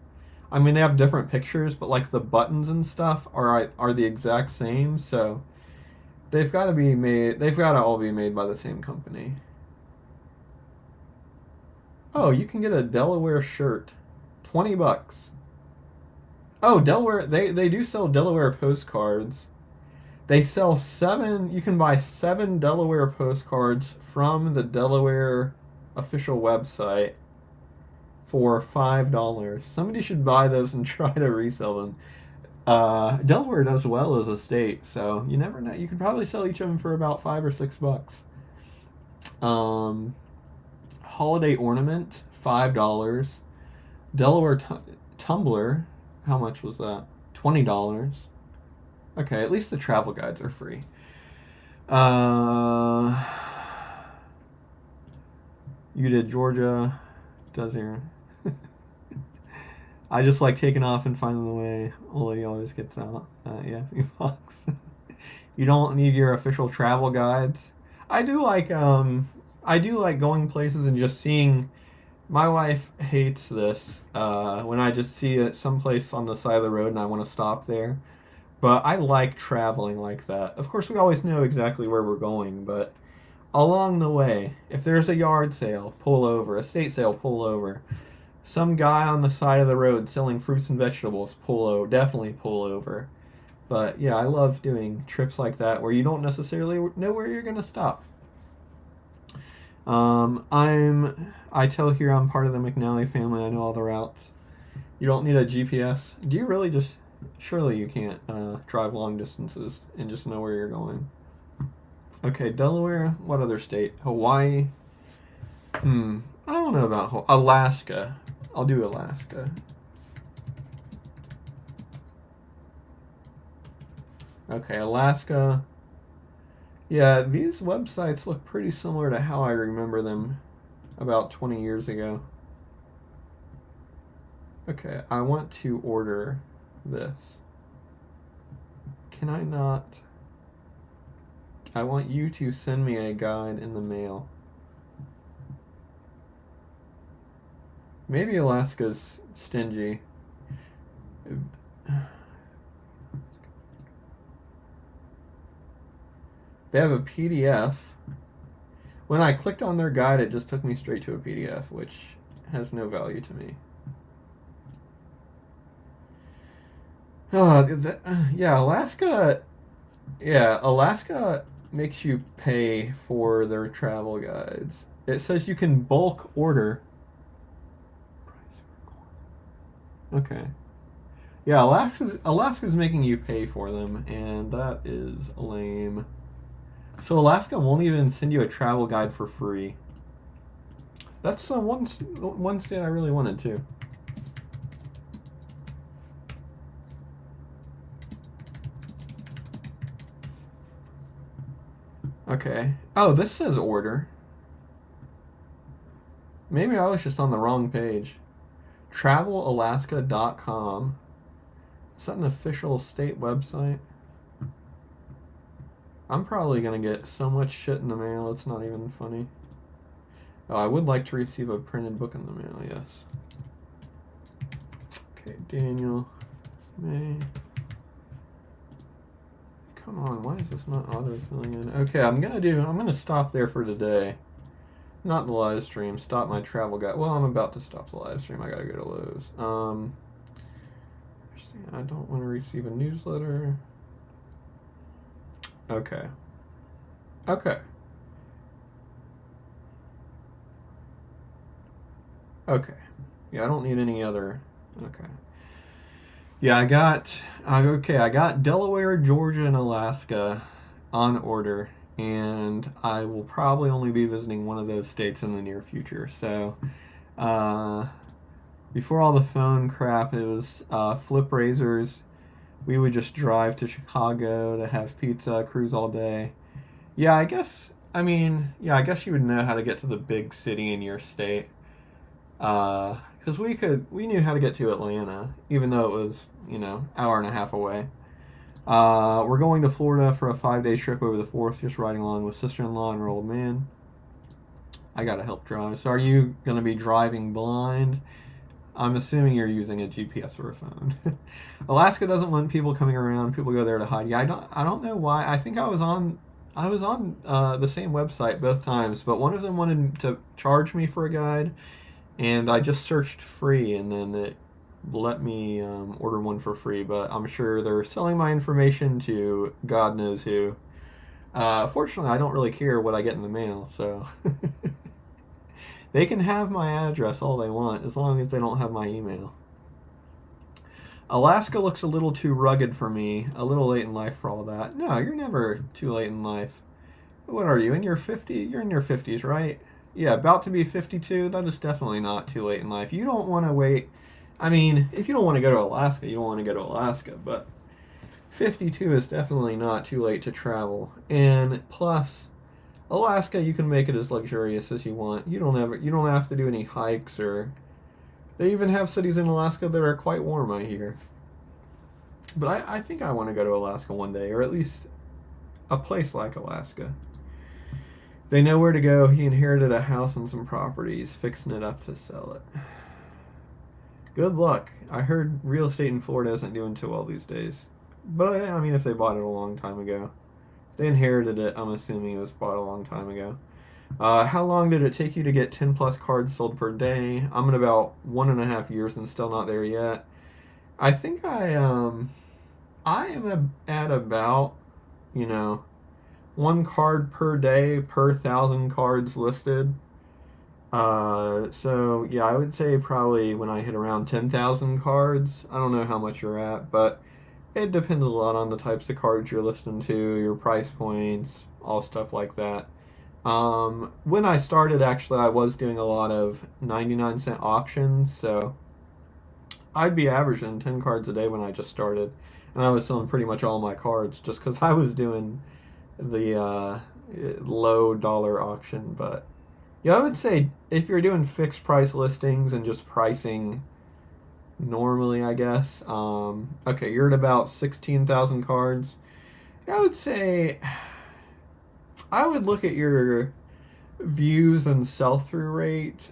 A: I mean, they have different pictures, but like the buttons and stuff are the exact same, so they've got to all be made by the same company. Oh, you can get a Delaware shirt. $20. Oh, Delaware, they do sell Delaware postcards. They sell you can buy 7 Delaware postcards from the Delaware official website for $5. Somebody should buy those and try to resell them. Delaware does well as a state, so you never know. You could probably sell each of them for about $5 or $6. Holiday ornament, $5. Delaware tumbler, how much was that? $20. Okay, at least the travel guides are free. You did Georgia. Does here. I just like taking off and finding the way. Old lady always gets out. Yeah, $5. You don't need your official travel guides. I do like going places and just seeing My wife hates this when I just see it someplace on the side of the road and I want to stop there. But I like traveling like that. Of course, we always know exactly where we're going, but along the way, if there's a yard sale, pull over. Estate sale, pull over. Some guy on the side of the road selling fruits and vegetables, pull over. Definitely pull over. But yeah, I love doing trips like that where you don't necessarily know where you're gonna stop. I tell here I'm part of the McNally family. I know all the routes. You don't need a GPS. Do you really just? Surely you can't drive long distances and just know where you're going. Okay, Delaware. What other state? Hawaii. I don't know about Alaska. I'll do Alaska. Okay, Alaska. Yeah, these websites look pretty similar to how I remember them about 20 years ago. Okay, I want to order this. Can I not? I want you to send me a guide in the mail. Maybe Alaska's stingy. They have a PDF. When I clicked on their guide, it just took me straight to a PDF, which has no value to me. Yeah, Alaska. Yeah, Alaska makes you pay for their travel guides. It says you can bulk order. Okay. Yeah, Alaska's making you pay for them, and that is lame. So Alaska won't even send you a travel guide for free. That's the one state I really wanted to. Okay. Oh, this says order. Maybe I was just on the wrong page. TravelAlaska.com. Is that an official state website? I'm probably going to get so much shit in the mail, it's not even funny. Oh, I would like to receive a printed book in the mail, yes. Okay, Daniel. May. Come on, why is this not auto-filling in? Okay, I'm going to stop there for today. Not the live stream, stop my travel guide. Well, I'm about to stop the live stream, I gotta go to Lowe's. I don't want to receive a newsletter. Okay. Okay. Okay. Yeah, I don't need any other. Okay. Yeah, I got Delaware, Georgia, and Alaska on order, and I will probably only be visiting one of those states in the near future. So, before all the phone crap, it was flip razors. We would just drive to Chicago to have pizza, cruise all day. Yeah, I guess you would know how to get to the big city in your state. Because we knew how to get to Atlanta, even though it was, hour and a half away. We're going to Florida for a 5-day trip over the 4th, just riding along with sister-in-law and her old man. I gotta help drive. So are you gonna be driving blind? I'm assuming you're using a GPS or a phone. Alaska doesn't want people coming around. People go there to hide. Yeah, I don't know why. I think I was on the same website both times, but one of them wanted to charge me for a guide, and I just searched free, and then it let me order one for free. But I'm sure they're selling my information to God knows who. Fortunately, I don't really care what I get in the mail, so they can have my address all they want as long as they don't have my email. Alaska looks a little too rugged for me, a little late in life for all that. No, you're never too late in life. What are you, in your 50s? You're in your 50s, right? Yeah, about to be 52. That is definitely not too late in life. You don't want to wait. I mean, if you don't want to go to Alaska, you don't want to go to Alaska, but 52 is definitely not too late to travel. And plus, Alaska, you can make it as luxurious as you want. You don't have to do any hikes, or they even have cities in Alaska that are quite warm, I hear. But I think I want to go to Alaska one day, or at least a place like Alaska. They know where to go. He inherited a house and some properties, fixing it up to sell it. Good luck. I heard real estate in Florida isn't doing too well these days. But, I mean, if they bought it a long time ago. If they inherited it, I'm assuming it was bought a long time ago. How long did it take you to get 10 plus cards sold per day? I'm at about 1.5 years and still not there yet. I think I am at about, 1 card per day per 1,000 cards listed. So yeah, I would say probably when I hit around 10,000 cards. I don't know how much you're at, but it depends a lot on the types of cards you're listing to, your price points, all stuff like that. When I started, actually, I was doing a lot of 99-cent auctions, so I'd be averaging 10 cards a day when I just started. And I was selling pretty much all my cards just because I was doing the low dollar auction. But yeah, I would say if you're doing fixed price listings and just pricing normally, I guess. Okay, you're at about 16,000 cards. I would say I would look at your views and sell-through rate.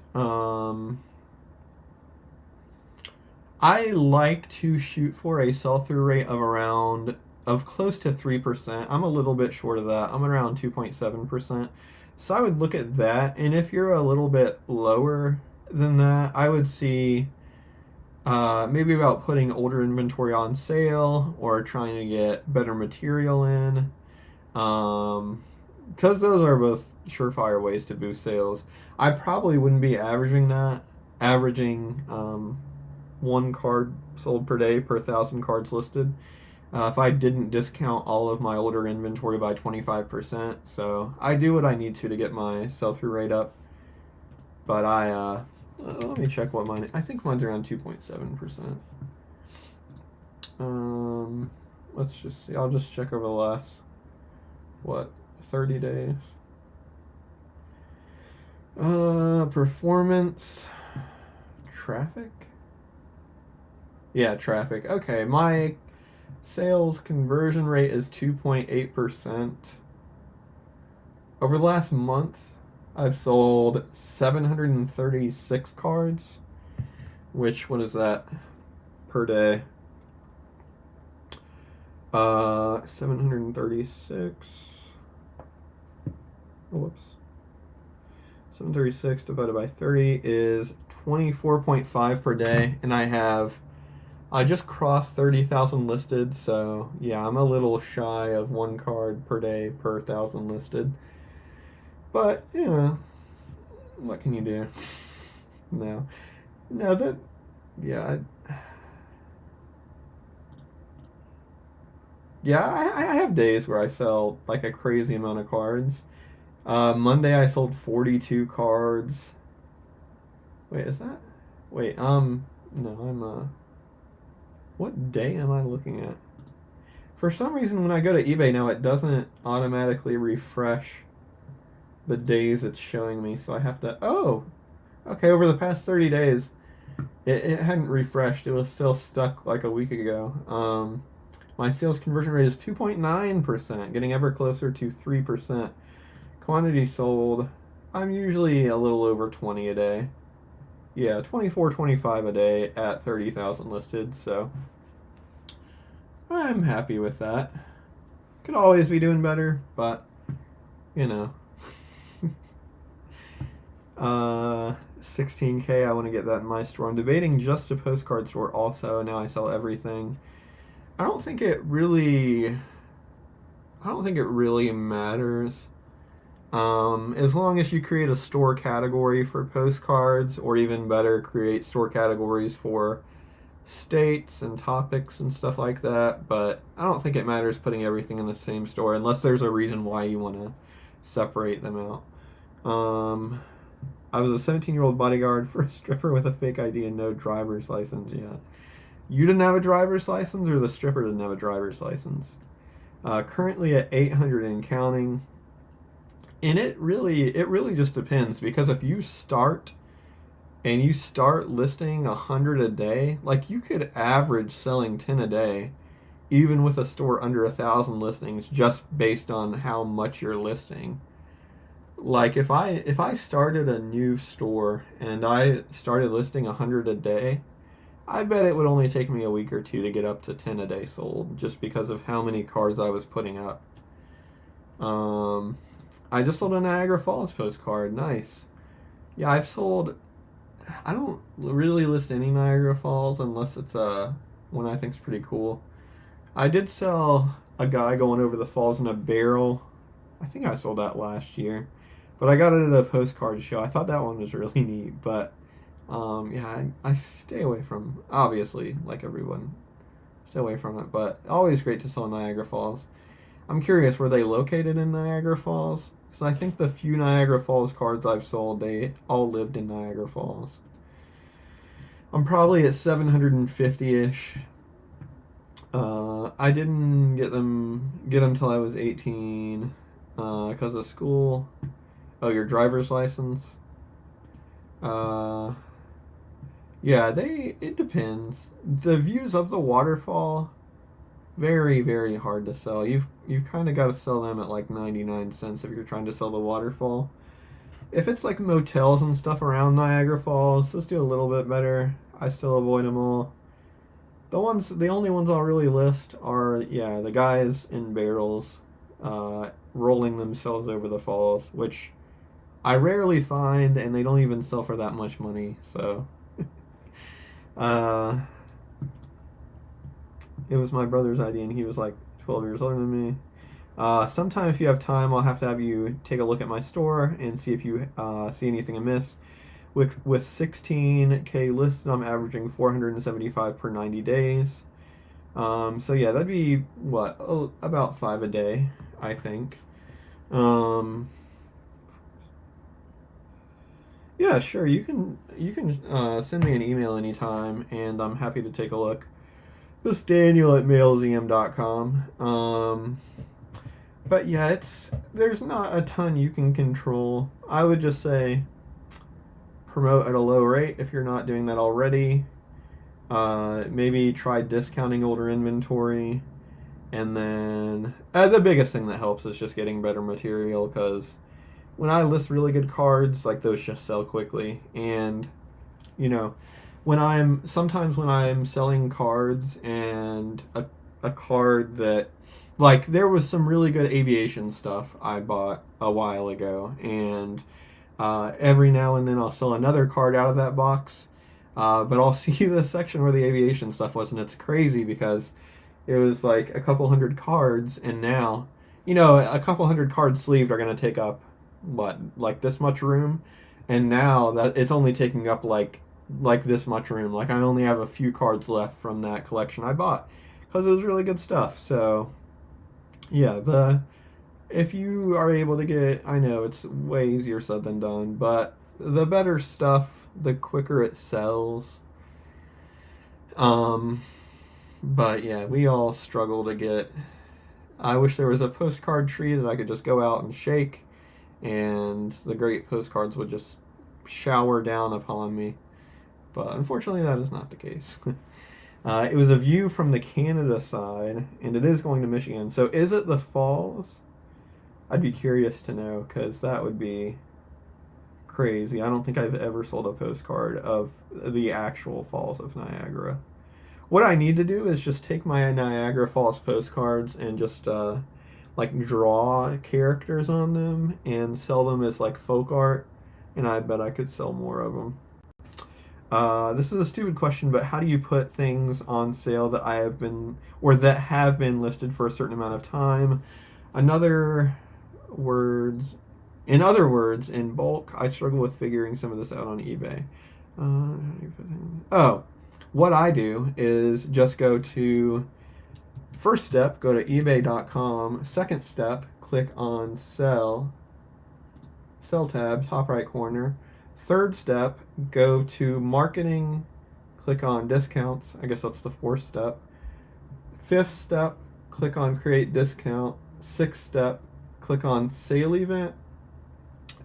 A: I like to shoot for a sell-through rate of close to 3%. I'm a little bit short of that. I'm around 2.7%. So I would look at that, and if you're a little bit lower than that, I would see maybe about putting older inventory on sale or trying to get better material in. Because those are both surefire ways to boost sales. I probably wouldn't be averaging 1 card sold per day per 1,000 cards listed. If I didn't discount all of my older inventory by 25%. So I do what I need to get my sell-through rate up. But let me check what mine, I think mine's around 2.7%. Let's just see. I'll just check over the last, 30 days. Performance, traffic? Yeah, traffic. Okay, my sales conversion rate is 2.8%. Over the last month, I've sold 736 cards, which, what is that per day? 736. Whoops. 736 divided by 30 is 24.5 per day, and I just crossed 30,000 listed, so yeah, I'm a little shy of 1 card per day per 1,000 listed. But, what can you do? No, yeah, I have days where I sell like a crazy amount of cards. Monday I sold 42 cards. Wait, is that? Wait, no, what day am I looking at? For some reason, when I go to eBay now, it doesn't automatically refresh the days it's showing me, so I have to, okay, over the past 30 days, it hadn't refreshed. It was still stuck like a week ago. My sales conversion rate is 2.9%, getting ever closer to 3%. Quantity sold, I'm usually a little over 20 a day. Yeah, 24, 25 a day at 30,000 listed, so I'm happy with that. Could always be doing better, but, 16K, I want to get that in my store. I'm debating just a postcard store also. Now I sell everything. I don't think it really matters. As long as you create a store category for postcards, or even better, create store categories for states and topics and stuff like that. But I don't think it matters putting everything in the same store unless there's a reason why you want to separate them out. I was a 17-year-old bodyguard for a stripper with a fake ID and no driver's license. Yeah. You didn't have a driver's license, or the stripper didn't have a driver's license? Currently at 800 and counting. And it really just depends, because if you start listing 100 a day, like you could average selling 10 a day, even with a store under 1,000 listings, just based on how much you're listing. like if I started a new store and I started listing 100 a day, I bet it would only take me a week or two to get up to 10 a day sold, just because of how many cards I was putting up. I just sold a Niagara Falls postcard. Nice. Yeah, I've sold. I don't really list any Niagara Falls unless it's one I think's pretty cool. I did sell a guy going over the falls in a barrel. I think I sold that last year, but I got it at a postcard show. I thought that one was really neat, but yeah, I stay away from, obviously, like everyone, stay away from it. But always great to sell Niagara Falls. I'm curious, were they located in Niagara Falls? Because I think the few Niagara Falls cards I've sold, they all lived in Niagara Falls. I'm probably at 750-ish. I didn't get them till I was 18 because of school. Oh, your driver's license? Yeah, it depends. The views of the waterfall, very, very hard to sell. You've kind of got to sell them at like 99 cents if you're trying to sell the waterfall. If it's like motels and stuff around Niagara Falls, those do a little bit better. I still avoid them all. The only ones I'll really list are, yeah, the guys in barrels, rolling themselves over the falls, which I rarely find, and they don't even sell for that much money. So, it was my brother's idea, and he was like 12 years older than me. Sometime if you have time, I'll have to have you take a look at my store and see if you see anything amiss. With 16K listed, I'm averaging 475 per 90 days. So yeah, that'd be what, about 5 a day, I think. Yeah, sure. You can send me an email anytime, and I'm happy to take a look. Just Daniel@mailzm.com. But yeah, there's not a ton you can control. I would just say promote at a low rate if you're not doing that already. Maybe try discounting older inventory. And then the biggest thing that helps is just getting better material, because when I list really good cards, like, those just sell quickly. And, you know, sometimes when I'm selling cards and a card that, like, there was some really good aviation stuff I bought a while ago, and every now and then I'll sell another card out of that box, but I'll see the section where the aviation stuff was, and it's crazy because it was like a couple hundred cards, and now, a couple hundred cards sleeved are going to take up, what, like this much room, and now that it's only taking up like this much room. Like, I only have a few cards left from that collection I bought because it was really good stuff. So yeah, if you are able to get, I know it's way easier said than done, but the better stuff, the quicker it sells. But yeah, we all struggle to get. I wish there was a postcard tree that I could just go out and shake, and the great postcards would just shower down upon me. But unfortunately, that is not the case. It was a view from the Canada side, and it is going to Michigan. So is it the falls? I'd be curious to know, because that would be crazy. I don't think I've ever sold a postcard of the actual Falls of Niagara. What I need to do is just take my Niagara Falls postcards and just like draw characters on them and sell them as like folk art, and I bet I could sell more of them. This is a stupid question, but how do you put things on sale that have been listed for a certain amount of time? In other words, in bulk, I struggle with figuring some of this out on eBay. What I do is just go to, first step, go to ebay.com. Second step, click on sell tab, top right corner. Third step, go to marketing, click on discounts. I guess that's the fourth step. Fifth step, click on create discount. Sixth step, click on sale event.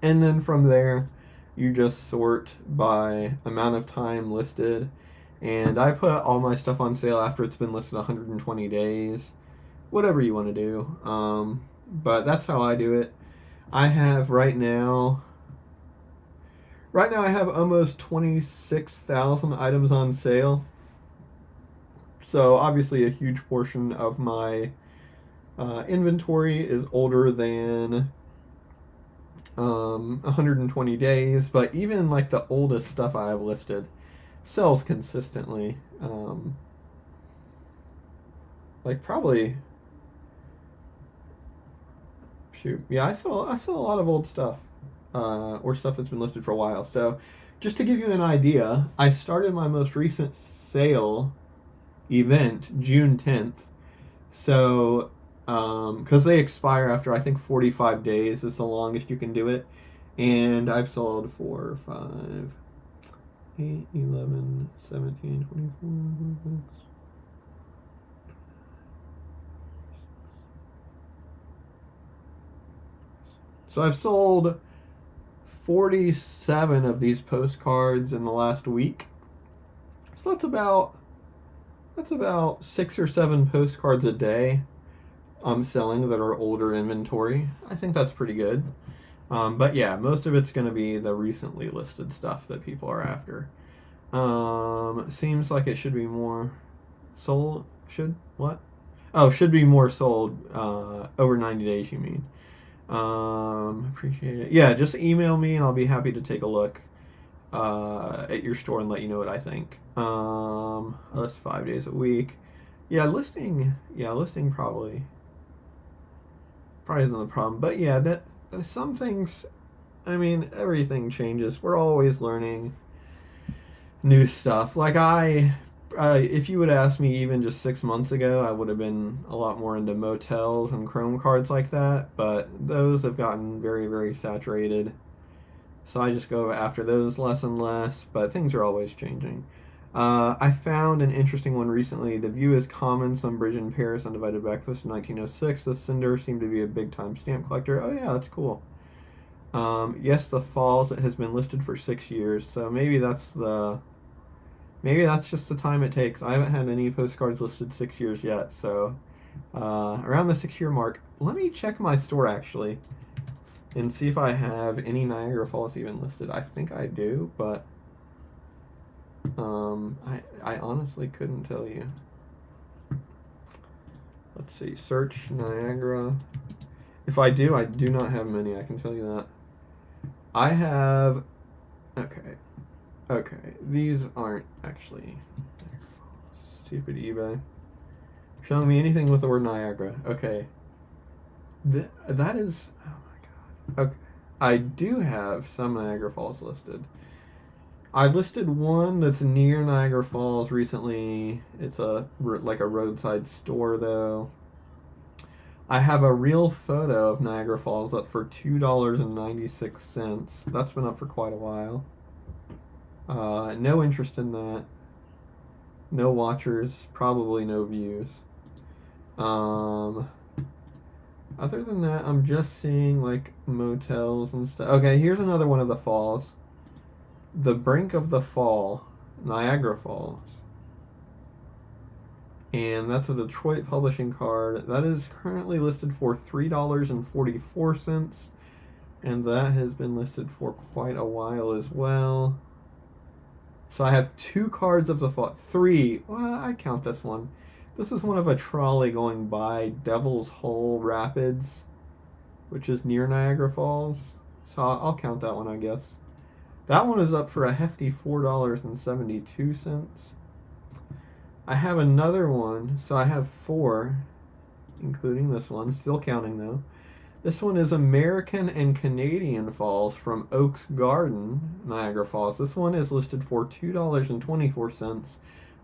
A: And then from there, you just sort by amount of time listed. And I put all my stuff on sale after it's been listed 120 days. Whatever you want to do. But that's how I do it. I have right now I have almost 26,000 items on sale. So obviously a huge portion of my inventory is older than 120 days, but even like the oldest stuff I have listed sells consistently. Like probably, shoot, yeah, I sell a lot of old stuff, or stuff that's been listed for a while. So, just to give you an idea, I started my most recent sale event June 10th. So, because they expire after I think 45 days is the longest you can do it, and I've sold 4, 5, 8, 11, 17, 24. So I've sold 47 of these postcards in the last week. So that's about 6 or 7 postcards a day I'm selling that are older inventory. I think that's pretty good. But yeah, most of it's going to be the recently listed stuff that people are after. Seems like it should be more sold. Should what? Oh, should be more sold over 90 days. You mean? Appreciate it. Yeah, just email me and I'll be happy to take a look at your store and let you know what I think. That's 5 days a week. Yeah, listing. Yeah, listing probably isn't the problem. But yeah, that some things. I mean, everything changes. We're always learning new stuff. Like if you would ask me even just 6 months ago, I would have been a lot more into motels and chrome cards like that. But those have gotten very, very saturated. So I just go after those less and less. But things are always changing. I found an interesting one recently. The view is common. Some bridge in Paris, undivided breakfast in 1906. The Cinder seemed to be a big time stamp collector. Oh yeah, that's cool. Yes, the Falls, it has been listed for 6 years. So maybe that's just the time it takes. I haven't had any postcards listed 6 years yet, so around the 6 year mark. Let me check my store actually and see if I have any Niagara Falls even listed. I think I do, but I honestly couldn't tell you. Let's see, search Niagara. If I do not have many, I can tell you that. I have, okay, these aren't actually, stupid eBay. Showing me anything with the word Niagara. Okay. That is, oh my god. Okay. I do have some Niagara Falls listed. I listed one that's near Niagara Falls recently. It's like a roadside store though. I have a real photo of Niagara Falls up for $2.96. That's been up for quite a while. No interest in that. No watchers, probably no views. Other than that, I'm just seeing like motels and stuff. Okay, here's another one of the falls. The Brink of the Fall, Niagara Falls. And that's a Detroit publishing card. That is currently listed for $3.44. And that has been listed for quite a while as well. So I have 2 cards of the fall. 3. Well, I count this one. This is one of a trolley going by Devil's Hole Rapids, which is near Niagara Falls. So I'll count that one, I guess. That one is up for a hefty $4.72. I have another one, so I have 4, including this one, still counting though. This one is American and Canadian Falls from Oaks Garden, Niagara Falls. This one is listed for $2.24.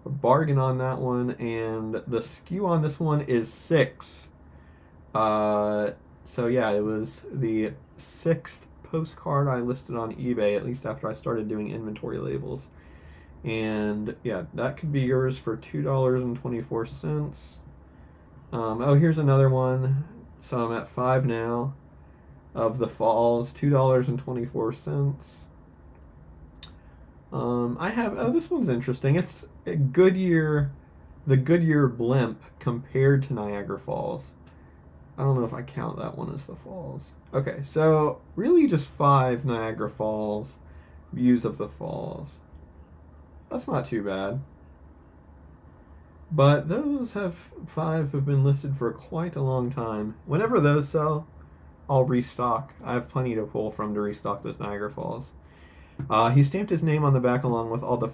A: A bargain on that one, and the SKU on this one is 6. So yeah, it was the 6th postcard I listed on eBay, at least after I started doing inventory labels. And yeah, that could be yours for $2.24. Oh, here's another one. So I'm at 5 now of the Falls, $2.24. I have, oh, this one's interesting. It's a Goodyear, the Goodyear blimp compared to Niagara Falls. I don't know if I count that one as the falls. Okay, so really just 5 Niagara Falls views of the falls. That's not too bad. But those 5 have been listed for quite a long time. Whenever those sell, I'll restock. I have plenty to pull from to restock those Niagara Falls. He stamped his name on the back along with all the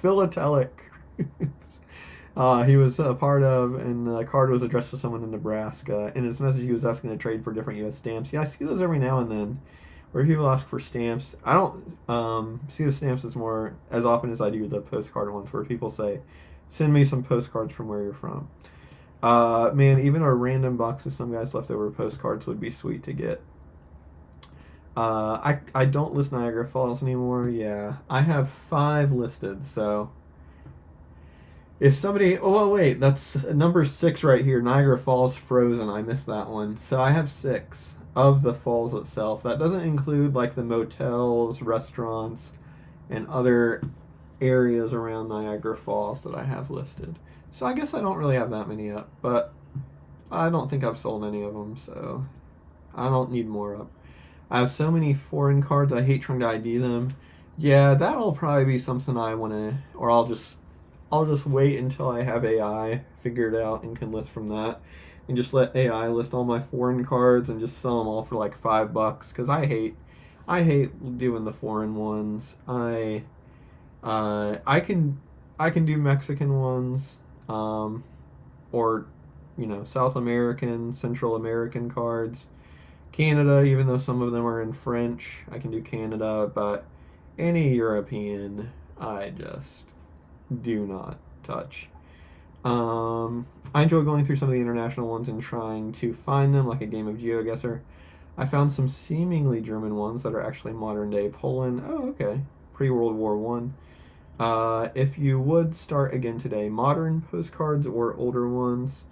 A: philatelic he was a part of, and the card was addressed to someone in Nebraska. In his message, he was asking to trade for different U.S. stamps. Yeah, I see those every now and then, where people ask for stamps. I don't see the stamps as often as I do the postcard ones, where people say, "Send me some postcards from where you're from." Man, even a random box of some guys' leftover postcards would be sweet to get. I don't list Niagara Falls anymore. Yeah, I have 5 listed, so if somebody, oh wait, that's number 6 right here, Niagara Falls Frozen. I missed that one. So I have 6 of the falls itself. That doesn't include like the motels, restaurants, and other areas around Niagara Falls that I have listed. So I guess I don't really have that many up, but I don't think I've sold any of them, so I don't need more up. I have so many foreign cards, I hate trying to ID them. Yeah, that'll probably be something I want to, or I'll just wait until I have AI figured out and can list from that, and just let AI list all my foreign cards and just sell them all for like $5 because I hate doing the foreign ones. I can do Mexican ones, or South American, Central American cards. Canada, even though some of them are in French, I can do Canada, but any European, I just do not touch. I enjoy going through some of the international ones and trying to find them, like a game of GeoGuessr. I found some seemingly German ones that are actually modern day Poland. Oh, okay. Pre-World War One. If you would start again today, modern postcards or older ones,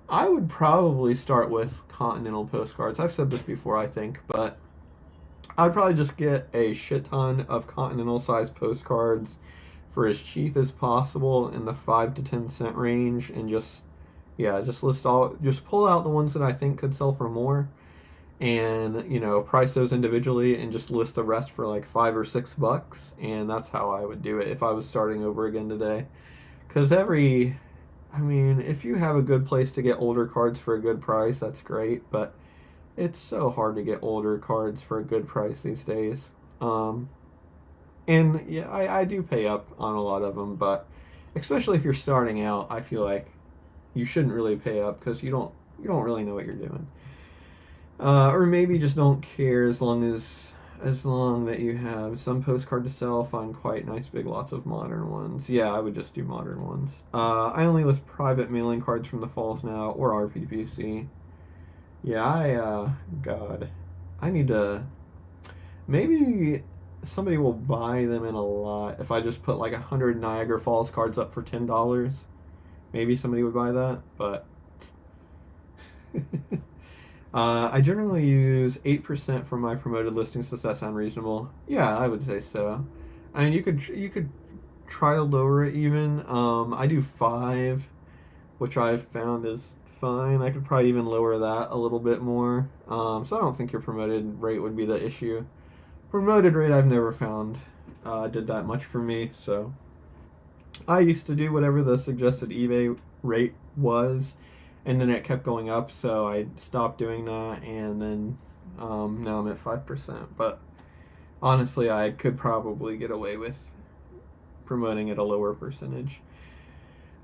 A: I would probably start with continental postcards. I've said this before, I think, but I'd probably just get a shit ton of continental size postcards for as cheap as possible in the 5 to 10 cent range, and just pull out the ones that I think could sell for more, and price those individually and just list the rest for like $5 or $6, and that's how I would do it if I was starting over again today. Because if you have a good place to get older cards for a good price, that's great, but it's so hard to get older cards for a good price these days. And yeah, I do pay up on a lot of them, but especially if you're starting out, I feel like you shouldn't really pay up because you don't really know what you're doing. Or maybe just don't care as long that you have some postcard to sell, find quite nice big lots of modern ones. Yeah, I would just do modern ones. I only list private mailing cards from the falls now, or RPPC. Yeah, God, I need to, maybe somebody will buy them in a lot. If I just put like 100 Niagara Falls cards up for $10, maybe somebody would buy that, but I generally use 8% for my promoted listings. Does that sound reasonable? Yeah, I would say so. I mean, you could try to lower it even. I do 5, which I've found is fine. I could probably even lower that a little bit more. So I don't think your promoted rate would be the issue. Promoted rate I've never found did that much for me, so I used to do whatever the suggested eBay rate was, and then it kept going up, so I stopped doing that, and then now I'm at 5%. But honestly, I could probably get away with promoting at a lower percentage.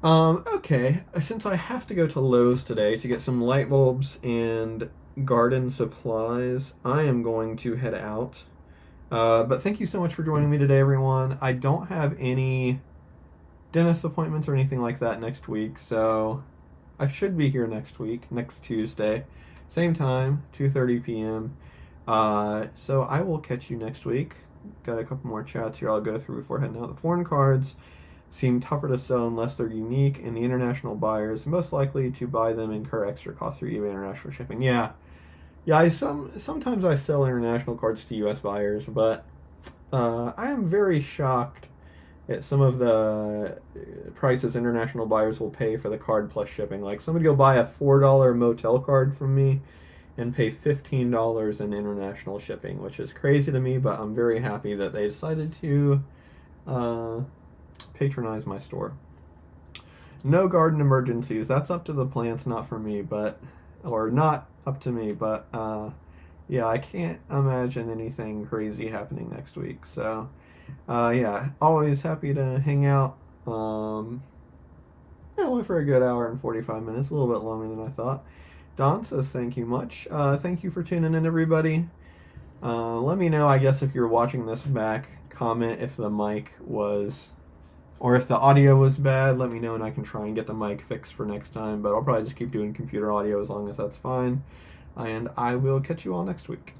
A: Okay, since I have to go to Lowe's today to get some light bulbs and garden supplies, I am going to head out. But thank you so much for joining me today, everyone. I don't have any dentist appointments or anything like that next week, so I should be here next week, next Tuesday, same time, 2:30 p.m. So I will catch you next week. Got a couple more chats here I'll go through before heading out. The foreign cards seem tougher to sell unless they're unique, and the international buyers most likely to buy them incur extra costs through eBay international shipping. Yeah, sometimes I sell international cards to U.S. buyers, but I am very shocked some of the prices international buyers will pay for the card plus shipping. Like somebody will buy a $4 motel card from me and pay $15 in international shipping, which is crazy to me, but I'm very happy that they decided to patronize my store. No garden emergencies. That's up to the plants, not for me, or not up to me, but yeah, I can't imagine anything crazy happening next week. So, yeah, always happy to hang out. Yeah, went for a good hour and 45 minutes, a little bit longer than I thought. Don says thank you much. Thank you for tuning in, everybody. Let me know, I guess, if you're watching this back. Comment if the mic was, or if the audio was bad. Let me know and I can try and get the mic fixed for next time. But I'll probably just keep doing computer audio as long as that's fine. And I will catch you all next week.